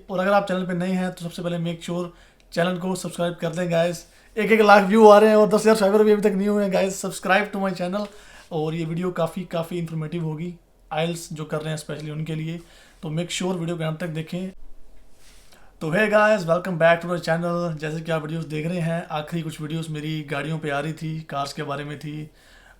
और अगर आप चैनल पे नए हैं तो सबसे पहले मेक श्योर चैनल को सब्सक्राइब कर दें गाइस। 1-1 लाख व्यू आ रहे हैं और 10,000 सब्सक्राइबर भी अभी तक नहीं हुए हैं guys. Subscribe to my channel. और ये वीडियो काफ़ी इन्फॉर्मेटिव होगी आइल्स जो कर रहे हैं स्पेशली उनके लिए, तो मेक श्योर वीडियो के अंत तक देखें। तो है guys, welcome back to my channel. जैसे कि आप वीडियोस देख रहे हैं, आखिरी कुछ वीडियोस मेरी गाड़ियों पे आ रही थी, कार्स के बारे में थी।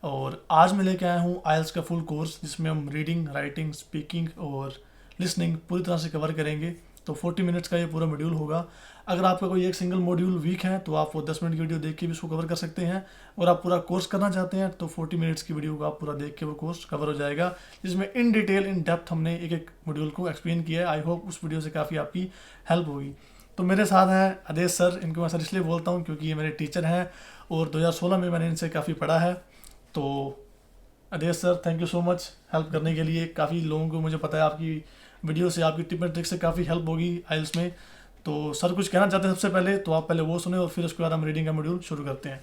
और आज मैं लेके आया हूँ आइल्स का फुल कोर्स, जिसमें हम रीडिंग, राइटिंग, स्पीकिंग और लिसनिंग पूरी तरह से कवर करेंगे। तो 40 मिनट्स का ये पूरा मॉड्यूल होगा। अगर आपका कोई एक सिंगल मॉड्यूल वीक है तो आप वो 10 मिनट की वीडियो देख के भी उसको कवर कर सकते हैं। और आप पूरा कोर्स करना चाहते हैं तो 40 मिनट्स की वीडियो को आप पूरा देख के वो कोर्स कवर हो जाएगा, जिसमें इन डिटेल इन डेप्थ हमने एक एक मॉड्यूल को एक्सप्लेन किया है। आई होप उस वीडियो से काफ़ी आपकी हेल्प होगी। तो मेरे साथ हैं आदेश सर। इनको मैं सर इसलिए बोलता हूँ क्योंकि ये मेरे टीचर हैं और 2016 में मैंने इनसे काफ़ी पढ़ा है। तो Adesh sir, thank you so much help करने के लिए। काफ़ी लोगों को मुझे पता है आपकी वीडियो से, आपकी टिप एंड ट्रिक से काफ़ी हेल्प होगी आइल्स में। तो सर कुछ कहना चाहते हैं सबसे पहले, तो आप पहले वो सुने और फिर उसके बाद हम रीडिंग का मॉड्यूल शुरू करते हैं।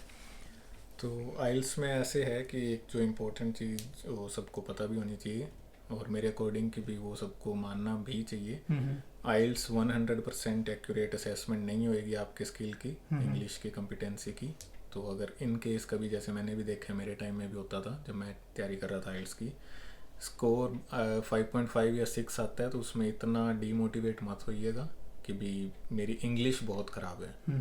तो आइल्स में ऐसे है कि एक जो इम्पोर्टेंट चीज़ वो सबको पता भी होनी चाहिए और मेरे अकॉर्डिंग कि भी वो सबको मानना भी चाहिए। आइल्स 100% एक्यूरेट असेसमेंट नहीं होएगी आपके स्किल की, इंग्लिश की कॉम्पिटेंसी की। तो अगर इन केस कभी, जैसे मैंने भी देखा है, मेरे टाइम में भी होता था जब मैं तैयारी कर रहा था आइल्स की, स्कोर 5.5 या 6 आता है तो उसमें इतना डीमोटिवेट मत होइएगा कि भी मेरी इंग्लिश बहुत ख़राब है।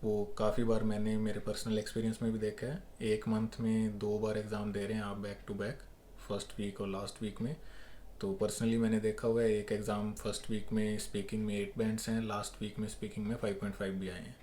वो काफ़ी बार मैंने मेरे पर्सनल एक्सपीरियंस में भी देखा है। एक मंथ में 2 बार एग्ज़ाम दे रहे हैं आप back to back, first week और लास्ट वीक में। तो पर्सनली मैंने देखा हुआ है, एक एग्ज़ाम फर्स्ट वीक में स्पीकिंग में 8 बैंड्स हैं, लास्ट वीक में स्पीकिंग में 5.5 भी आए हैं।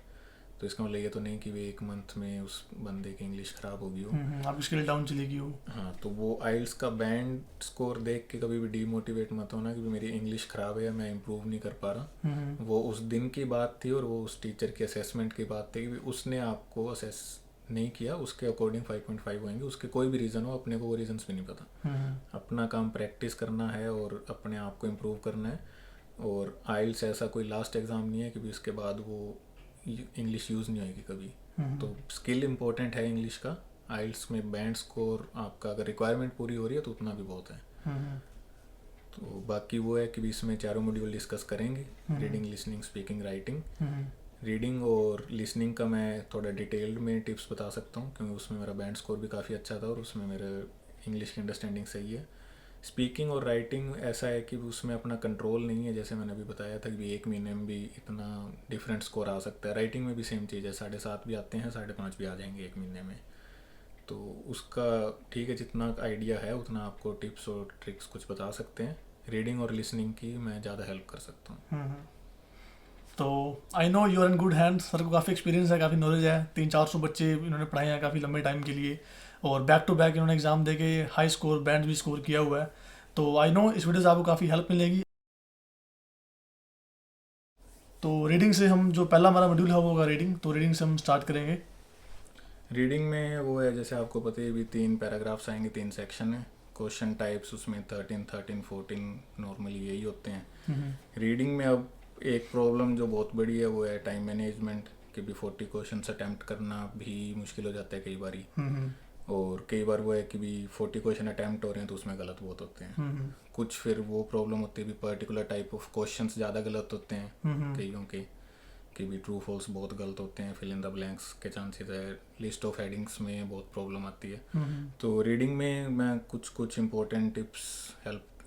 तो इसका मतलब ये तो नहीं कि वे एक मंथ में उस बंदे की इंग्लिश ख़राब होगी हो, आपकी स्किल डाउन चलेगी हो। हाँ। तो वो आइल्स का बैंड स्कोर देख के कभी भी डीमोटिवेट मत होना कि मेरी इंग्लिश ख़राब है या मैं इम्प्रूव नहीं कर पा रहा। वो उस दिन की बात थी और वो उस टीचर की असेसमेंट की बात थी कि उसने आपको असेस नहीं किया, उसके अकॉर्डिंग 5.5 होंगे। उसके कोई भी रीज़न हो, अपने को वो रीज़न्स भी नहीं पता। अपना काम प्रैक्टिस करना है और अपने आप को इम्प्रूव करना है। और आइल्स ऐसा कोई लास्ट एग्ज़ाम नहीं है कि भी उसके बाद वो इंग्लिश यूज़ नहीं होगी कभी। तो स्किल इम्पोर्टेंट है इंग्लिश का। आइल्स में बैंड स्कोर आपका अगर रिक्वायरमेंट पूरी हो रही है तो उतना भी बहुत है। तो बाकी वो है कि भी इसमें चारों मॉड्यूल डिस्कस करेंगे, reading, listening, speaking, writing. Reading और लिसनिंग का मैं थोड़ा डिटेल्ड में टिप्स बता सकता हूँ क्योंकि उसमें मेरा बैंड स्कोर भी काफ़ी अच्छा था और उसमें मेरा इंग्लिश की अंडरस्टैंडिंग सही है। स्पीकिंग और राइटिंग ऐसा है कि उसमें अपना कंट्रोल नहीं है, जैसे मैंने अभी बताया था कि 1 महीने में भी इतना डिफरेंट स्कोर आ सकता है। राइटिंग में भी सेम चीज़ है, 7.5 भी आते हैं, 5.5 भी आ जाएंगे 1 महीने में। तो उसका ठीक है, जितना आइडिया है उतना आपको टिप्स और ट्रिक्स कुछ बता सकते हैं। रीडिंग और लिसनिंग की मैं ज़्यादा हेल्प कर सकता हूँ। तो I know you are in good hand. Sir को काफ़ी एक्सपीरियंस है, काफ़ी नॉलेज है। 300-400 बच्चे इन्होंने पढ़ाए हैं काफ़ी लंबे टाइम के लिए, और बैक टू बैक इन्होंने एग्जाम दे के हाई स्कोर बैंड भी स्कोर किया हुआ है। तो आई नो इस वीडियो से आपको काफ़ी हेल्प मिलेगी। तो रीडिंग से हम, जो पहला हमारा मॉड्यूल है वो होगा रीडिंग। तो रीडिंग से हम स्टार्ट करेंगे। रीडिंग में वो है, जैसे आपको पता है भी 3 पैराग्राफ्स आएंगे, 3 सेक्शन है। क्वेश्चन टाइप्स उसमें 13, 14 नॉर्मली यही होते हैं। रीडिंग में अब एक प्रॉब्लम जो बहुत बड़ी है वो है टाइम मैनेजमेंट, कि भी 40 क्वेश्चन अटैम्प्ट करना भी मुश्किल हो जाता है कई बारी। और कई बार वो है कि भी 40 क्वेश्चन अटैम्प्ट हो रहे हैं तो उसमें गलत बहुत होते हैं। कुछ फिर वो प्रॉब्लम होती है भी पर्टिकुलर टाइप ऑफ क्वेश्चंस ज़्यादा गलत होते हैं कईयों के, कि भी ट्रू फॉल्स बहुत गलत होते हैं, फिल इन द ब्लैंक्स के चांसेस है, लिस्ट ऑफ हेडिंग्स में बहुत प्रॉब्लम आती है। तो रीडिंग में मैं कुछ इंपॉर्टेंट टिप्स,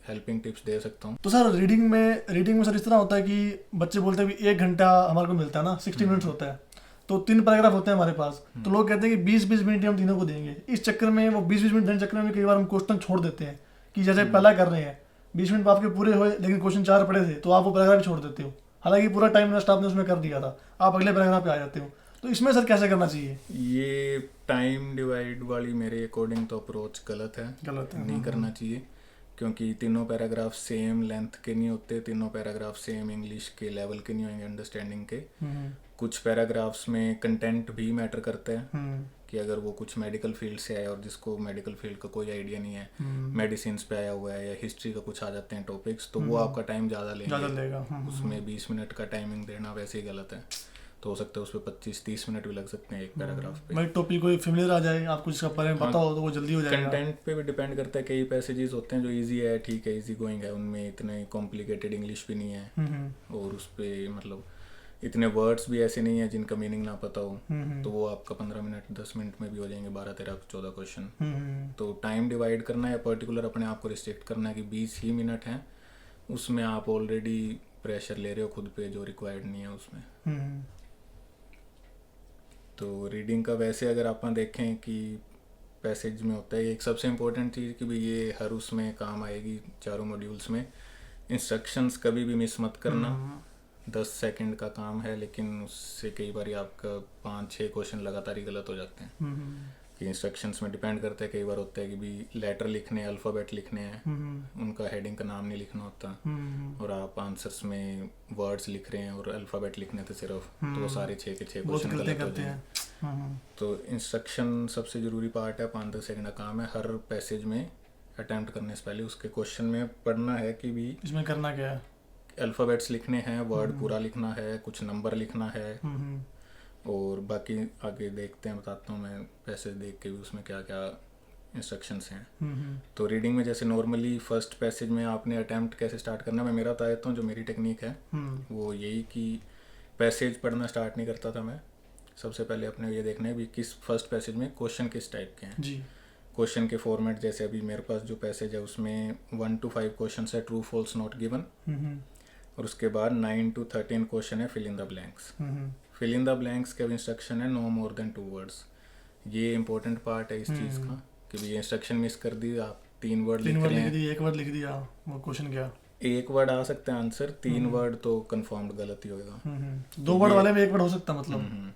हेल्पिंग टिप्स दे सकता हूँ। तो सर रीडिंग में सर इस तरह होता है कि बच्चे बोलते हैं कि 1 घंटा हमारे को मिलता है ना, 60 मिनट्स होता है, तो 3 पैराग्राफ होते हैं हमारे पास। तो लोग कहते हैं कि 20-20 मिनट हम तीनों को देंगे। इस चक्कर में वो 20-20 मिनट देने के चक्कर में कई बार हम क्वेश्चन छोड़ देते हैं, कि जैसे पहला कर रहे हैं 20 मिनट आपके पूरे हुए लेकिन क्वेश्चन 4 पढ़े थे, तो आप वो पैराग्राफ छोड़ देते हो, हालांकि पूरा टाइम इन्वेस्ट आपने उसमें कर दिया था, आप अगले पैराग्राफ पे आ जाते हो। तो इसमें सर कैसे करना चाहिए? ये टाइम डिवाइड वाली मेरे अकॉर्डिंग तो अप्रोच गलत है, नहीं करना चाहिए। क्योंकि तीनों पैराग्राफ सेम लेंथ के नहीं होते, तीनों पैराग्राफ सेम इंग्लिश के लेवल के नहीं होंगे, अंडरस्टैंडिंग के। कुछ पैराग्राफ्स में कंटेंट भी मैटर करता है, कि अगर वो कुछ मेडिकल फील्ड से आया और जिसको मेडिकल फील्ड का कोई आइडिया नहीं है, मेडिसिन पे आया हुआ है या हिस्ट्री का कुछ आ जाते हैं टॉपिक्स, तो वो आपका टाइम ज़्यादा लेगा। उसमें 20 मिनट का टाइमिंग देना वैसे ही गलत है। तो हो सकता है उस पर 25-30 मिनट भी लग सकते हैं एक पैराग्राफ पे। भाई टॉपिक कोई फेमिलियर आ जाए, आपको जिसका बारे में पता हो तो वो जल्दी हो जाएगा। कंटेंट पे भी डिपेंड करता है, कई पैसेजेस होते हैं जो इजी है, ठीक है, इजी गोइंग है, उनमें इतने कॉम्प्लिकेटेड इंग्लिश भी नहीं है और उस पे मतलब इतने वर्ड्स भी ऐसे नहीं है जिनका मीनिंग ना पता हो, तो वो आपका 15 मिनट 10 मिनट में भी हो जाएंगे 12-13-14 क्वेश्चन। तो टाइम डिवाइड करना है, पर्टिकुलर अपने आप को रिस्ट्रिक्ट करना है कि 20 ही मिनट हैं, उसमें आप ऑलरेडी प्रेशर ले रहे हो खुद पे जो रिक्वायर्ड नहीं है उसमें। तो रीडिंग का वैसे अगर आप देखें कि पैसेज में होता है एक सबसे इम्पोर्टेंट चीज़ कि भाई ये हर उसमें काम आएगी चारों मॉड्यूल्स में, इंस्ट्रक्शंस कभी भी मिस मत करना। 10 सेकंड का काम है लेकिन उससे कई बार आपका 5-6 क्वेश्चन लगातार ही गलत हो जाते हैं कि इंस्ट्रक्शंस में डिपेंड करता है। कई बार होता है कि भी लेटर लिखने, अल्फ़ाबेट लिखने हैं, उनका हेडिंग का नाम नहीं लिखना होता और आप आंसर्स में वर्ड्स लिख रहे हैं और अल्फ़ाबेट लिखने थे सिर्फ, तो वो सारे 6 के 6 क्वेश्चन गलत हो जाएंगे। तो इंस्ट्रक्शन सबसे ज़रूरी पार्ट है, 5-10 सेकंड का काम है। हर पैसेज में अटैम्प्ट करने से पहले उसके क्वेश्चन में पढ़ना है कि भी इसमें करना क्या है, अल्फ़ाबेट्स लिखने हैं, वर्ड पूरा लिखना है, कुछ नंबर लिखना है और बाकी आगे देखते हैं, बताता हूँ मैं पैसेज देख के भी उसमें क्या क्या इंस्ट्रक्शंस हैं। तो रीडिंग में जैसे नॉर्मली फर्स्ट पैसेज में आपने अटैम्प्ट कैसे स्टार्ट करना है, मैं मेरा बताता हूँ। जो मेरी टेक्निक है वो यही कि पैसेज पढ़ना स्टार्ट नहीं करता था मैं। सबसे पहले अपने ये देखना है भी किस फर्स्ट पैसेज में क्वेश्चन किस टाइप के हैं जी। क्वेश्चन के फॉर्मेट जैसे अभी मेरे पास जो पैसेज है उसमें 1 to 5 क्वेश्चन है, ट्रू फॉल्स नॉट गिवन, और उसके बाद 9 to 13 क्वेश्चन है fill in the blanks. Fill in the blanks के इंस्ट्रक्शन है नो मोर देन 2 वर्ड्स। ये इंपॉर्टेंट पार्ट है इस चीज़ का कि ये इंस्ट्रक्शन मिस कर दी, आप 3 वर्ड लिख रहे हैं, 1 वर्ड लिख दिया, वो क्वेश्चन क्या, 1 वर्ड आ सकता है आंसर, 3 वर्ड तो कंफर्म्ड गलत ही होगा। 2 वर्ड वाले में 1 वर्ड हो सकता है मतलब।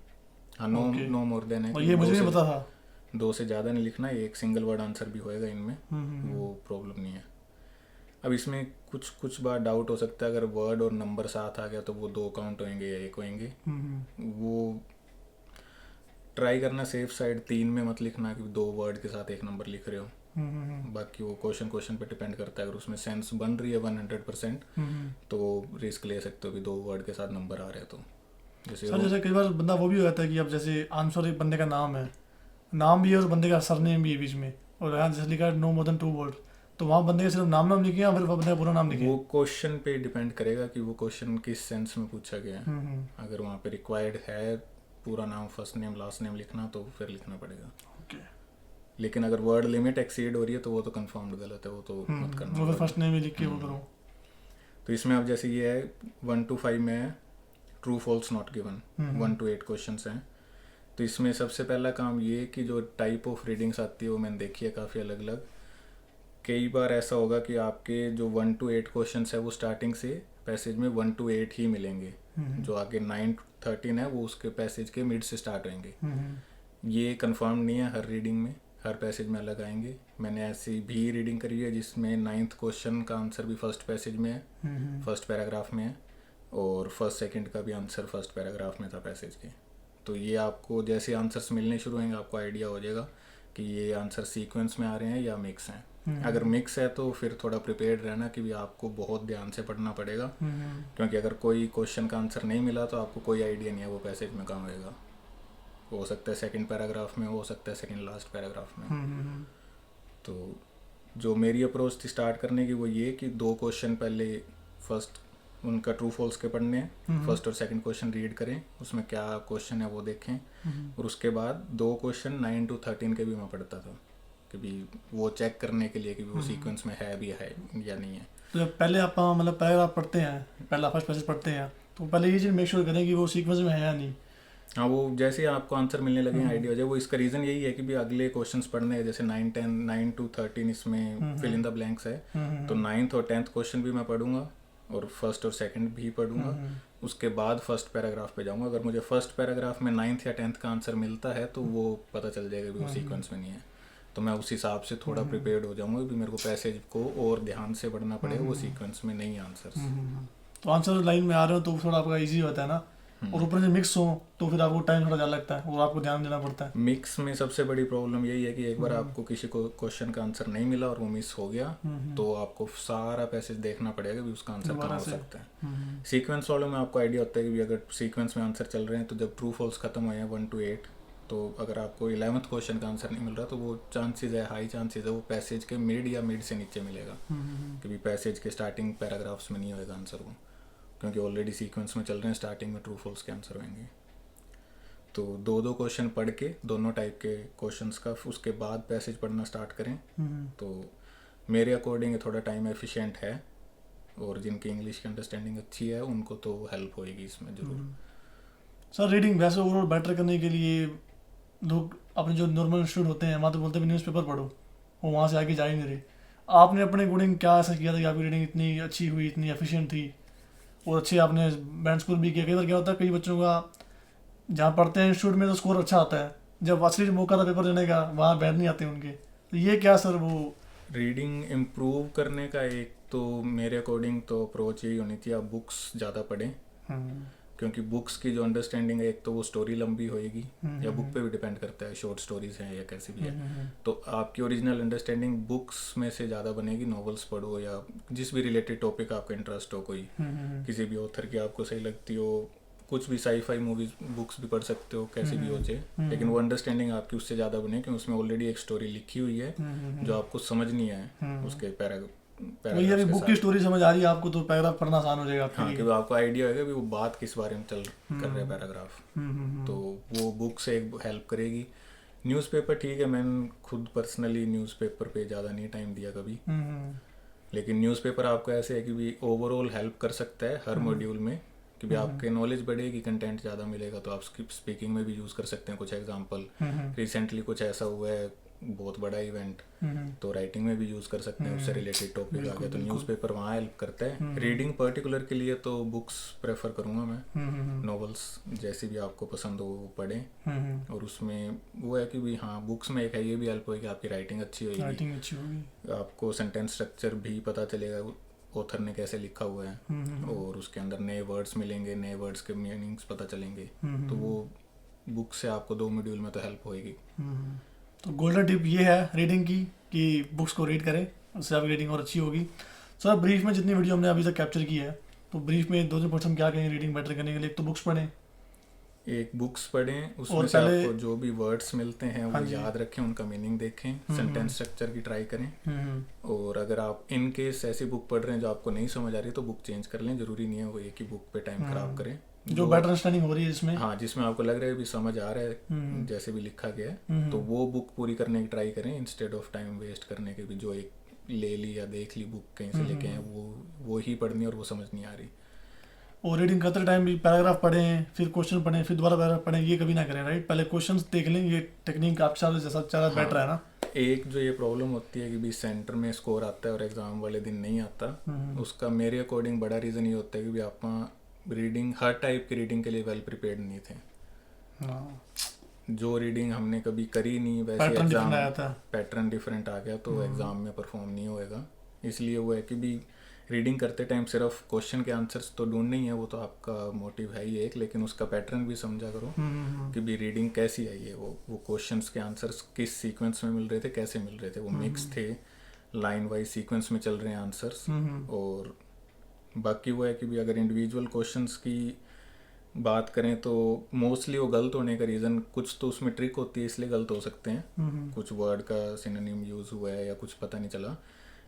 हाँ, नो मोर देन है, ये मुझे नहीं पता था। 2 से ज़्यादा नहीं लिखना, एक सिंगल वर्ड आंसर भी होएगा इनमें, वो प्रॉब्लम नहीं है। अब इसमें कुछ बार डाउट हो सकता है, अगर वर्ड और नंबर साथ आ गया तो वो 2 काउंट होंगे या 1 होंगे। वो ट्राई करना सेफ साइड, 3 में मत लिखना कि 2 वर्ड के साथ 1 नंबर लिख रहे हो। बाकी वो क्वेश्चन पे डिपेंड करता है, अगर उसमें सेंस बन रही है 100% तो रिस्क ले सकते हो कि 2 वर्ड के साथ नंबर आ रहे हैं। तो जैसे कई बार बंदा वो भी हो जाता है कि अब जैसे आंसर एक बंदे का नाम है, नाम भी है और बंदे का सरनेम भी है बीच में, और यहाँ जैसे लिखा है नो मोर देन 2 वर्ड, तो वहाँ बंदे का सिर्फ नाम लिखे या फिर बंदे का पूरा नाम लिखे? वो क्वेश्चन पे डिपेंड करेगा कि वो क्वेश्चन किस सेंस में पूछा गया है। अगर वहाँ पे रिक्वायर्ड है पूरा नाम, फर्स्ट नेम, लास्ट नेम लिखना, तो फिर लिखना पड़ेगा। लेकिन अगर वर्ड लिमिट एक्सीड हो रही है तो वो तो कंफर्म्ड गलत है, वो तो मत करना। वो फर्स्ट नेम ही लिख के वो करो। तो इसमें अब जैसे ये है 1 to 5 में है true false not given, 1 to 8 questions हैं। तो इसमें सबसे पहला काम ये कि जो टाइप ऑफ रीडिंग्स आती है वो मैंने देखी है काफ़ी अलग अलग। कई बार ऐसा होगा कि आपके जो 1 to 8 क्वेश्चंस है वो स्टार्टिंग से पैसेज में 1 to 8 ही मिलेंगे, जो आगे 9 to 13 है वो उसके पैसेज के मिड से स्टार्ट होंगे। ये कंफर्म नहीं है हर रीडिंग में, हर पैसेज में अलग आएंगे। मैंने ऐसी भी रीडिंग करी है जिसमें 9th क्वेश्चन का आंसर भी फर्स्ट पैसेज में है, फर्स्ट पैराग्राफ में है, और फर्स्ट सेकंड का भी आंसर फर्स्ट पैराग्राफ में था पैसेज के। तो ये आपको जैसे आंसर्स मिलने शुरू होंगे आपको आइडिया हो जाएगा कि ये आंसर सीक्वेंस में आ रहे हैं या मिक्स हैं। अगर मिक्स है तो फिर थोड़ा प्रिपेयर्ड रहना कि भी आपको बहुत ध्यान से पढ़ना पड़ेगा, क्योंकि अगर कोई क्वेश्चन का आंसर नहीं मिला तो आपको कोई आइडिया नहीं है वो पैसेज में कहाँ होएगा। हो सकता है सेकंड पैराग्राफ में, हो सकता है सेकंड लास्ट पैराग्राफ में। तो जो मेरी अप्रोच थी स्टार्ट करने की वो ये कि 2 क्वेश्चन पहले फर्स्ट उनका ट्रू फॉल्स के पढ़ने हैं, फर्स्ट और सेकंड क्वेश्चन रीड करें, उसमें क्या क्वेश्चन है वो देखें, और उसके बाद 2 क्वेश्चन 9 to 13 के भी मैं पढ़ता था कि भी वो चेक करने के लिए कि वो सीक्वेंस में है भी है या नहीं है। तो जब पहले आप मतलब पैराग्राफ पढ़ते हैं, पहला फर्स्ट पैसेज पढ़ते हैं, तो पहले ये चीज़ मेक श्योर करें कि वो सीक्वेंस में है या नहीं। हाँ, वो जैसे ही आपको आंसर मिलने लगे आइडिया हो जाए। वो इसका रीज़न यही है कि भी अगले क्वेश्चंस पढ़ने हैं, जैसे 9 to 13 इसमें फिल इन द ब्लैंक्स है, तो 9th और 10th क्वेश्चन भी मैं पढ़ूंगा और फर्स्ट और सेकंड भी पढ़ूंगा। उसके बाद फर्स्ट पैराग्राफ पे जाऊंगा। अगर मुझे फर्स्ट पैराग्राफ में 9th या 10th का आंसर मिलता है तो वो पता चल जाएगा कि वो सीक्वेंस में नहीं है, तो मैं उस हिसाब से थोड़ा प्रिपेयर्ड हो जाऊंगा कि मेरे को पैसेज को और ध्यान से पढ़ना पड़ेगा, वो सीक्वेंस में नहीं आंसर्स। तो आंसर लाइन में आ रहे हो तो थोड़ा आपका ईजी होता है ना, और ऊपर से मिक्स हो तो फिर आपको टाइम थोड़ा ज़्यादा लगता है और आपको ध्यान देना पड़ता है। मिक्स में सबसे बड़ी प्रॉब्लम यही है कि एक बार आपको किसी को क्वेश्चन का आंसर नहीं मिला और वो मिस हो गया तो आपको सारा पैसेज देखना पड़ेगा कि उसका आंसर कहाँ हो सकता है। सीक्वेंस वालों में आपको आइडिया होता है कि अगर सीक्वेंस में आंसर चल रहे हैं तो जब ट्रू फॉल्स खत्म हुए हैं 1 to 8, तो अगर आपको 11th क्वेश्चन का आंसर नहीं मिल रहा तो वो चांसेस है, हाई चांसेस है वो पैसेज के मिड या मिड से नीचे मिलेगा, क्योंकि पैसेज के स्टार्टिंग पैराग्राफ्स में नहीं होएगा आंसर वो, क्योंकि ऑलरेडी सीक्वेंस में चल रहे हैं, स्टार्टिंग में ट्रू फॉल्स के आंसर होंगे। तो 2 क्वेश्चन पढ़ के दोनों टाइप के क्वेश्चंस का उसके बाद पैसेज पढ़ना स्टार्ट करें तो मेरे अकॉर्डिंग थोड़ा टाइम एफिशिएंट है, और जिनकी इंग्लिश की अंडरस्टैंडिंग अच्छी है उनको तो हेल्प होएगी इसमें ज़रूर। सर रीडिंग वैसे ओवरऑल बेटर करने के लिए लोग अपने जो नॉर्मल स्टूडेंट होते हैं वहाँ तो बोलते हैं न्यूज़पेपर पढ़ो, वो वहाँ से आगे जा ही नहीं रही। आपने अपने अकॉर्डिंग क्या ऐसा किया था कि आपकी रीडिंग इतनी अच्छी हुई, इतनी एफिशिएंट थी और अच्छे आपने बैंड स्कोर भी किया? कई बार क्या होता है कई बच्चों का जहाँ पढ़ते हैं इंस्टीट्यूट में तो स्कोर अच्छा आता है, जब असली मौका था पेपर देने का वहाँ बैंड नहीं आते उनके, तो ये क्या सर वो? रीडिंग इम्प्रूव करने का एक तो मेरे अकॉर्डिंग तो अप्रोच यही होनी चाहिए, आप बुक्स ज़्यादा पढ़ें, क्योंकि बुक्स की जो अंडरस्टैंडिंग है एक तो वो स्टोरी लंबी होएगी या बुक पे भी डिपेंड करता है, शॉर्ट स्टोरीज हैं या कैसी भी है, तो आपकी ओरिजिनल अंडरस्टैंडिंग बुक्स में से ज़्यादा बनेगी। नॉवेल्स पढ़ो या जिस भी रिलेटेड टॉपिक आपका इंटरेस्ट हो, कोई किसी भी ऑथर की आपको सही लगती हो, कुछ भी साई-फाई मूवीज बुक्स भी पढ़ सकते हो, कैसी भी हो जाए, लेकिन वो अंडरस्टैंडिंग आपकी उससे ज़्यादा बने क्योंकि उसमें ऑलरेडी एक स्टोरी लिखी हुई है जो आपको समझनी है उसके वही है, बुक की स्टोरी समझ आ रही है आपको तो पैराग्राफ पढ़ना आसान हो जाएगा आपके हाँ, लिए। क्योंकि आपको आइडिया होगा कि वो बात किस बारे में चल कर रहे हैं पैराग्राफ, तो वो बुक से एक हेल्प करेगी। न्यूज़पेपर ठीक है, मैंने खुद पर्सनली न्यूज़पेपर पे ज़्यादा नहीं टाइम दिया कभी, लेकिन न्यूज़पेपर आपको ऐसे है कि भी ओवरऑल हेल्प कर सकता है हर मॉड्यूल में, कि भी आपके नॉलेज बढ़ेगी, कंटेंट ज़्यादा मिलेगा, तो आप स्पीकिंग में भी यूज़ कर सकते हैं कुछ एग्जांपल। रिसेंटली कुछ ऐसा हुआ है बहुत बड़ा इवेंट, तो राइटिंग में भी यूज़ कर सकते हैं, उससे रिलेटेड टॉपिक आ गया तो न्यूज़पेपर वहाँ हेल्प करता है। रीडिंग पर्टिकुलर के लिए तो बुक्स प्रेफर करूँगा मैं, नॉवेल्स जैसी भी आपको पसंद हो वो पढ़ें, और उसमें वो है कि भी हाँ बुक्स में एक है ये भी हेल्प होगी, आपकी राइटिंग अच्छी होगी, आपको सेंटेंस स्ट्रक्चर भी पता चलेगा ऑथर ने कैसे लिखा हुआ है, और उसके अंदर नए वर्ड्स मिलेंगे, नए वर्ड्स के मीनिंग्स पता चलेंगे, तो वो बुक से आपको 2 मॉड्यूल में तो हेल्प होएगी। तो गोल्डन टिप ये है रीडिंग की कि बुक्स को रीड करें, उससे आपकी रीडिंग और अच्छी होगी। सर ब्रीफ में जितनी वीडियो हमने अभी तक कैप्चर की है, तो ब्रीफ में 2-3 पॉइंट्स हम क्या कहेंगे रीडिंग बेटर करने के लिए? एक तो बुक्स पढ़ें, एक बुक्स पढ़ें, उसमें से आपको जो भी वर्ड्स मिलते हैं वो याद रखें, उनका मीनिंग देखें, सेंटेंस स्ट्रक्चर की ट्राई करें, और अगर आप इन केस ऐसी बुक पढ़ रहे हैं जो आपको नहीं समझ आ रही तो बुक चेंज कर लें, जरूरी नहीं है वो एक ही बुक पे टाइम खराब करें। जो बेटर अंडरस्टैंडिंग हो रही है जिसमें, हाँ जिसमें आपको लग रहा है भी समझ आ रहा है जैसे भी लिखा गया है, तो वो बुक पूरी करने की ट्राई करें, इंस्टेड ऑफ टाइम वेस्ट करने के भी जो एक ले ली या देख ली बुक कहीं से लेके हैं वो ही पढ़नी और वो समझ नहीं आ रही। और रीडिंग करते टाइम भी पैराग्राफ पढ़ें, फिर क्वेश्चन पढ़ें, फिर दोबारा पैराग्राफ पढ़ें, ये कभी ना करें, राइट? पहले क्वेश्चंस देख लें, ये टेक्निक आपके साथ जैसा ज़्यादा बेटर है ना। एक जो ये प्रॉब्लम होती है कि भी सेंटर में स्कोर आता है और एग्जाम वाले दिन नहीं आता, उसका मेरे अकॉर्डिंग बड़ा रीज़न ये होता है कि भी आप रीडिंग हर टाइप की रीडिंग के लिए वेल प्रिपेयर्ड नहीं थे। जो रीडिंग हमने कभी करी नहीं वैसे एग्जाम पैटर्न डिफरेंट आ गया तो एग्ज़ाम में परफॉर्म नहीं होएगा। इसलिए वो है कि भी रीडिंग करते टाइम सिर्फ क्वेश्चन के आंसर्स तो ढूंढने ही है, वो तो आपका मोटिव है ही एक, लेकिन उसका पैटर्न भी समझा करो कि भी रीडिंग कैसी है, ये वो क्वेश्चंस के आंसर्स किस सीक्वेंस में मिल रहे थे, कैसे मिल रहे थे, वो मिक्स थे, लाइन वाइज सीक्वेंस में चल रहे हैं आंसर्स। और बाकी वो है कि भी अगर इंडिविजुअल क्वेश्चंस की बात करें तो मोस्टली वो गलत होने का रीज़न कुछ तो उसमें ट्रिक होती है इसलिए गलत हो सकते हैं, कुछ वर्ड का सिनोनिम यूज़ हुआ है या कुछ पता नहीं चला,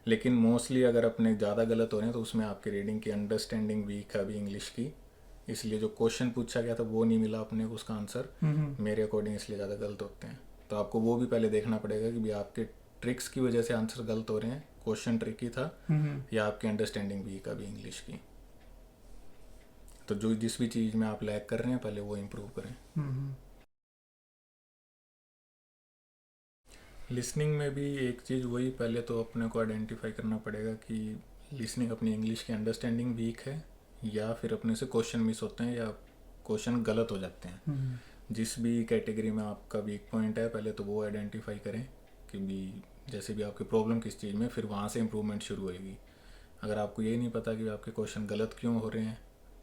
लेकिन मोस्टली अगर अपने ज़्यादा गलत हो रहे हैं तो उसमें आपकी रीडिंग की अंडरस्टैंडिंग वीक है अभी इंग्लिश की, इसलिए जो क्वेश्चन पूछा गया था वो नहीं मिला अपने को उसका आंसर, मेरे अकॉर्डिंग इसलिए ज़्यादा गलत होते हैं। तो आपको वो भी पहले देखना पड़ेगा कि भी आपके ट्रिक्स की वजह से आंसर गलत हो रहे हैं, क्वेश्चन ट्रिकी था या आपकी अंडरस्टैंडिंग वीक अभी इंग्लिश की। तो जो जिस भी चीज़ में आप लैग कर रहे हैं पहले वो इम्प्रूव करें। लिसनिंग में भी एक चीज़ वही, पहले तो अपने को आइडेंटिफाई करना पड़ेगा कि लिसनिंग अपनी इंग्लिश की अंडरस्टैंडिंग वीक है या फिर अपने से क्वेश्चन मिस होते हैं या क्वेश्चन गलत हो जाते हैं। जिस भी कैटेगरी में आपका वीक पॉइंट है पहले तो वो आइडेंटिफाई करें कि भी जैसे भी आपकी प्रॉब्लम किस चीज़ में, फिर वहाँ से इम्प्रूवमेंट शुरू होएगी। अगर आपको ये नहीं पता कि आपके क्वेश्चन गलत क्यों हो रहे हैं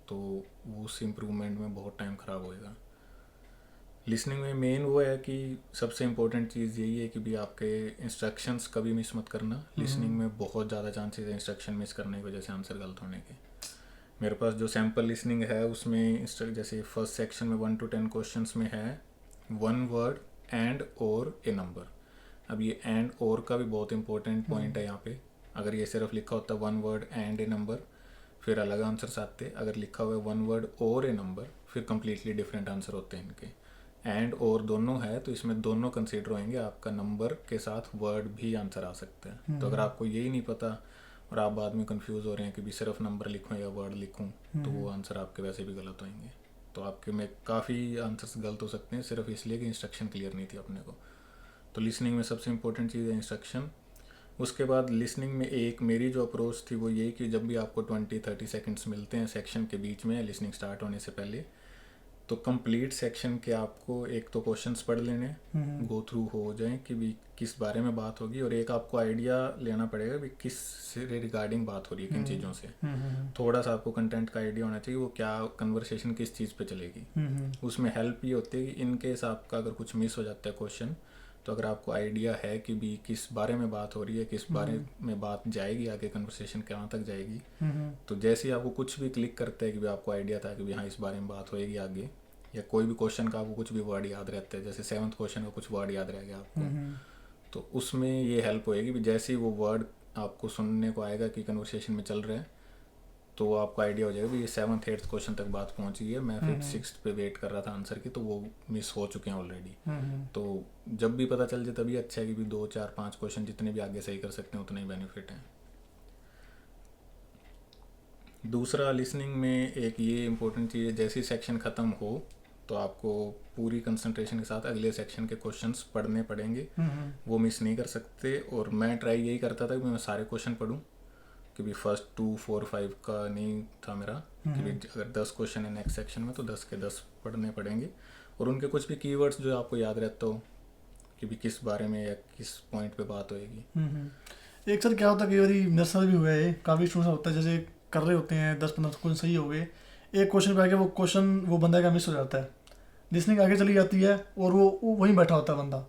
तो उस इम्प्रूवमेंट में बहुत टाइम ख़राब होएगा। लिसनिंग में मेन वो है कि सबसे इम्पोर्टेंट चीज़ यही है कि भी आपके इंस्ट्रक्शंस कभी मिस मत करना। लिसनिंग में बहुत ज़्यादा चांसेस है इंस्ट्रक्शन मिस करने की वजह से आंसर गलत होने के। मेरे पास जो सैम्पल लिसनिंग है उसमें जैसे फर्स्ट सेक्शन में 1 to 10 क्वेश्चंस में है 1 वर्ड एंड और ए नंबर। अब ये एंड और का भी बहुत इंपॉर्टेंट पॉइंट है यहाँ पे। अगर ये सिर्फ लिखा होता 1 वर्ड एंड ए नंबर फिर अलग आंसर्स आते। अगर लिखा हुआ है 1 वर्ड और ए नंबर फिर कम्प्लीटली डिफरेंट आंसर होते हैं इनके। एंड और दोनों है तो इसमें दोनों कंसीडर होंगे, आपका नंबर के साथ वर्ड भी आंसर आ सकता है। तो अगर आपको यही नहीं पता और आप बाद में कंफ्यूज हो रहे हैं कि भी सिर्फ नंबर लिखूं या वर्ड लिखूं तो वो आंसर आपके वैसे भी गलत होंगे। तो आपके में काफ़ी आंसर्स गलत हो सकते हैं सिर्फ इसलिए कि इंस्ट्रक्शन क्लियर नहीं थी अपने को। तो लिसनिंग में सबसे इंपॉर्टेंट चीज़ है इंस्ट्रक्शन। उसके बाद लिसनिंग में एक मेरी जो अप्रोच थी वो ये कि जब भी आपको 20-30 सेकंड्स मिलते हैं सेक्शन के बीच में लिसनिंग स्टार्ट होने से पहले, तो कंप्लीट सेक्शन के आपको एक तो क्वेश्चंस पढ़ लेने, गो थ्रू हो जाएं कि भी किस बारे में बात होगी, और एक आपको आइडिया लेना पड़ेगा भी किस से रिगार्डिंग बात हो रही है, किन चीज़ों से। थोड़ा सा आपको कंटेंट का आइडिया होना चाहिए वो क्या कन्वर्सेशन किस चीज़ पे चलेगी। उसमें हेल्प ये होती है कि इन केस आपका अगर कुछ मिस हो जाता है क्वेश्चन, तो अगर आपको आइडिया है कि भी किस बारे में बात हो रही है, किस बारे में बात जाएगी आगे, कन्वर्सेशन कहाँ तक जाएगी, तो जैसे ही आपको कुछ भी क्लिक करते हैं कि भी आपको आइडिया था कि भी हाँ इस बारे में बात होएगी आगे, या कोई भी क्वेश्चन का आपको कुछ भी वर्ड याद रहता है, जैसे 7th क्वेश्चन का कुछ वर्ड याद रह गया आपको, तो उसमें ये हेल्प होएगी भी जैसे ही वो वर्ड आपको सुनने को आएगा कि कन्वर्सेशन में चल रहा है, तो आपको आइडिया हो जाएगा भी ये 7th 8th क्वेश्चन तक बात पहुंची है, मैं 5th 6th पे वेट कर रहा था आंसर की, तो वो मिस हो चुके हैं ऑलरेडी। तो जब भी पता चल जाए तभी अच्छा है कि भी 2 4 5 क्वेश्चन जितने भी आगे सही कर सकते हैं उतने ही बेनिफिट है। दूसरा लिसनिंग में एक ये इम्पोर्टेंट चीज़ है, जैसे ही सेक्शन ख़त्म हो तो आपको पूरी कंसंट्रेशन के साथ अगले सेक्शन के क्वेश्चंस पढ़ने पड़ेंगे, वो मिस नहीं कर सकते। और मैं ट्राई यही करता था कि मैं सारे क्वेश्चन पढूं, कि भी फर्स्ट 2 4 5 का नहीं था मेरा, कि भी अगर 10 क्वेश्चन है नेक्स्ट सेक्शन में तो 10 के 10 पढ़ने पड़ेंगे, और उनके कुछ भी कीवर्ड्स जो आपको याद रहता हो कि भी किस बारे में या किस पॉइंट पे बात होएगी। एक सर क्या होता है कई बार मेरे साथ भी हुआ है, काफ़ी स्टूडेंट्स होता है जैसे कर रहे होते हैं 10-15 क्वेश्चन सही हो गए, एक क्वेश्चन पे आके वो क्वेश्चन वो बंदा का मिस हो जाता है, लिसनिंग आगे चली जाती है और वो वहीं बैठा होता है बंदा,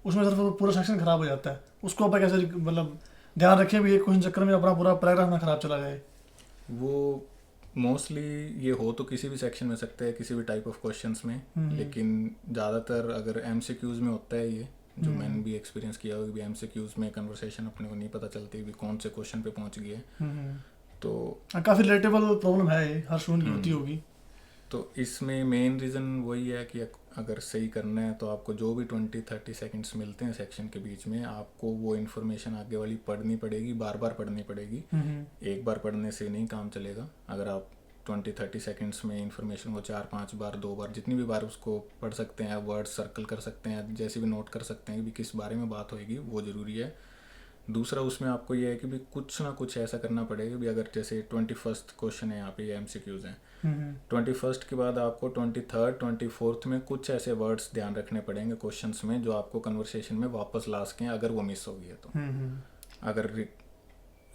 उसमें सर वो पूरा सेक्शन खराब हो जाता है। उसको आप कैसे मतलब ध्यान रखें भी एक क्वेश्चन चक्कर में अपना पूरा पैराग्राफ ना खराब चला जाए। वो मोस्टली ये हो तो किसी भी सेक्शन में सकते हैं, किसी भी टाइप ऑफ क्वेश्चंस में, लेकिन ज़्यादातर अगर एमसीक्यूज़ में होता है ये, जो मैंने भी एक्सपीरियंस किया होगा भी एमसीक्यूज़ में कन्वर्सेशन अपने को नहीं पता चलती भी कौन से क्वेश्चन पे पहुंच गए, तो काफ़ी रिलेटेबल प्रॉब्लम है ये, हर स्टूडेंट की होती होगी। तो इसमें मेन रीज़न वही है कि अगर सही करना है तो आपको जो भी 20-30 सेकंड्स मिलते हैं सेक्शन के बीच में, आपको वो इन्फॉर्मेशन आगे वाली पढ़नी पड़ेगी, बार बार पढ़नी पड़ेगी। एक बार पढ़ने से नहीं काम चलेगा। अगर आप 20-30 सेकंड्स में इन्फॉर्मेशन को 4-5 बार 2 बार जितनी भी बार उसको पढ़ सकते हैं, वर्ड सर्कल कर सकते हैं, जैसे भी नोट कर सकते हैं कि किस बारे में बात होएगी, वो ज़रूरी है। दूसरा उसमें आपको ये है कि भी कुछ ना कुछ ऐसा करना पड़ेगा भी अगर जैसे 21st क्वेश्चन है यहाँ पे, ये एमसीक्यूज़ हैं, 21st के बाद आपको 23rd 24th में कुछ ऐसे वर्ड्स ध्यान रखने पड़ेंगे क्वेश्चंस में जो आपको कन्वर्सेशन में वापस ला सकें अगर वो मिस हो गई है तो। अगर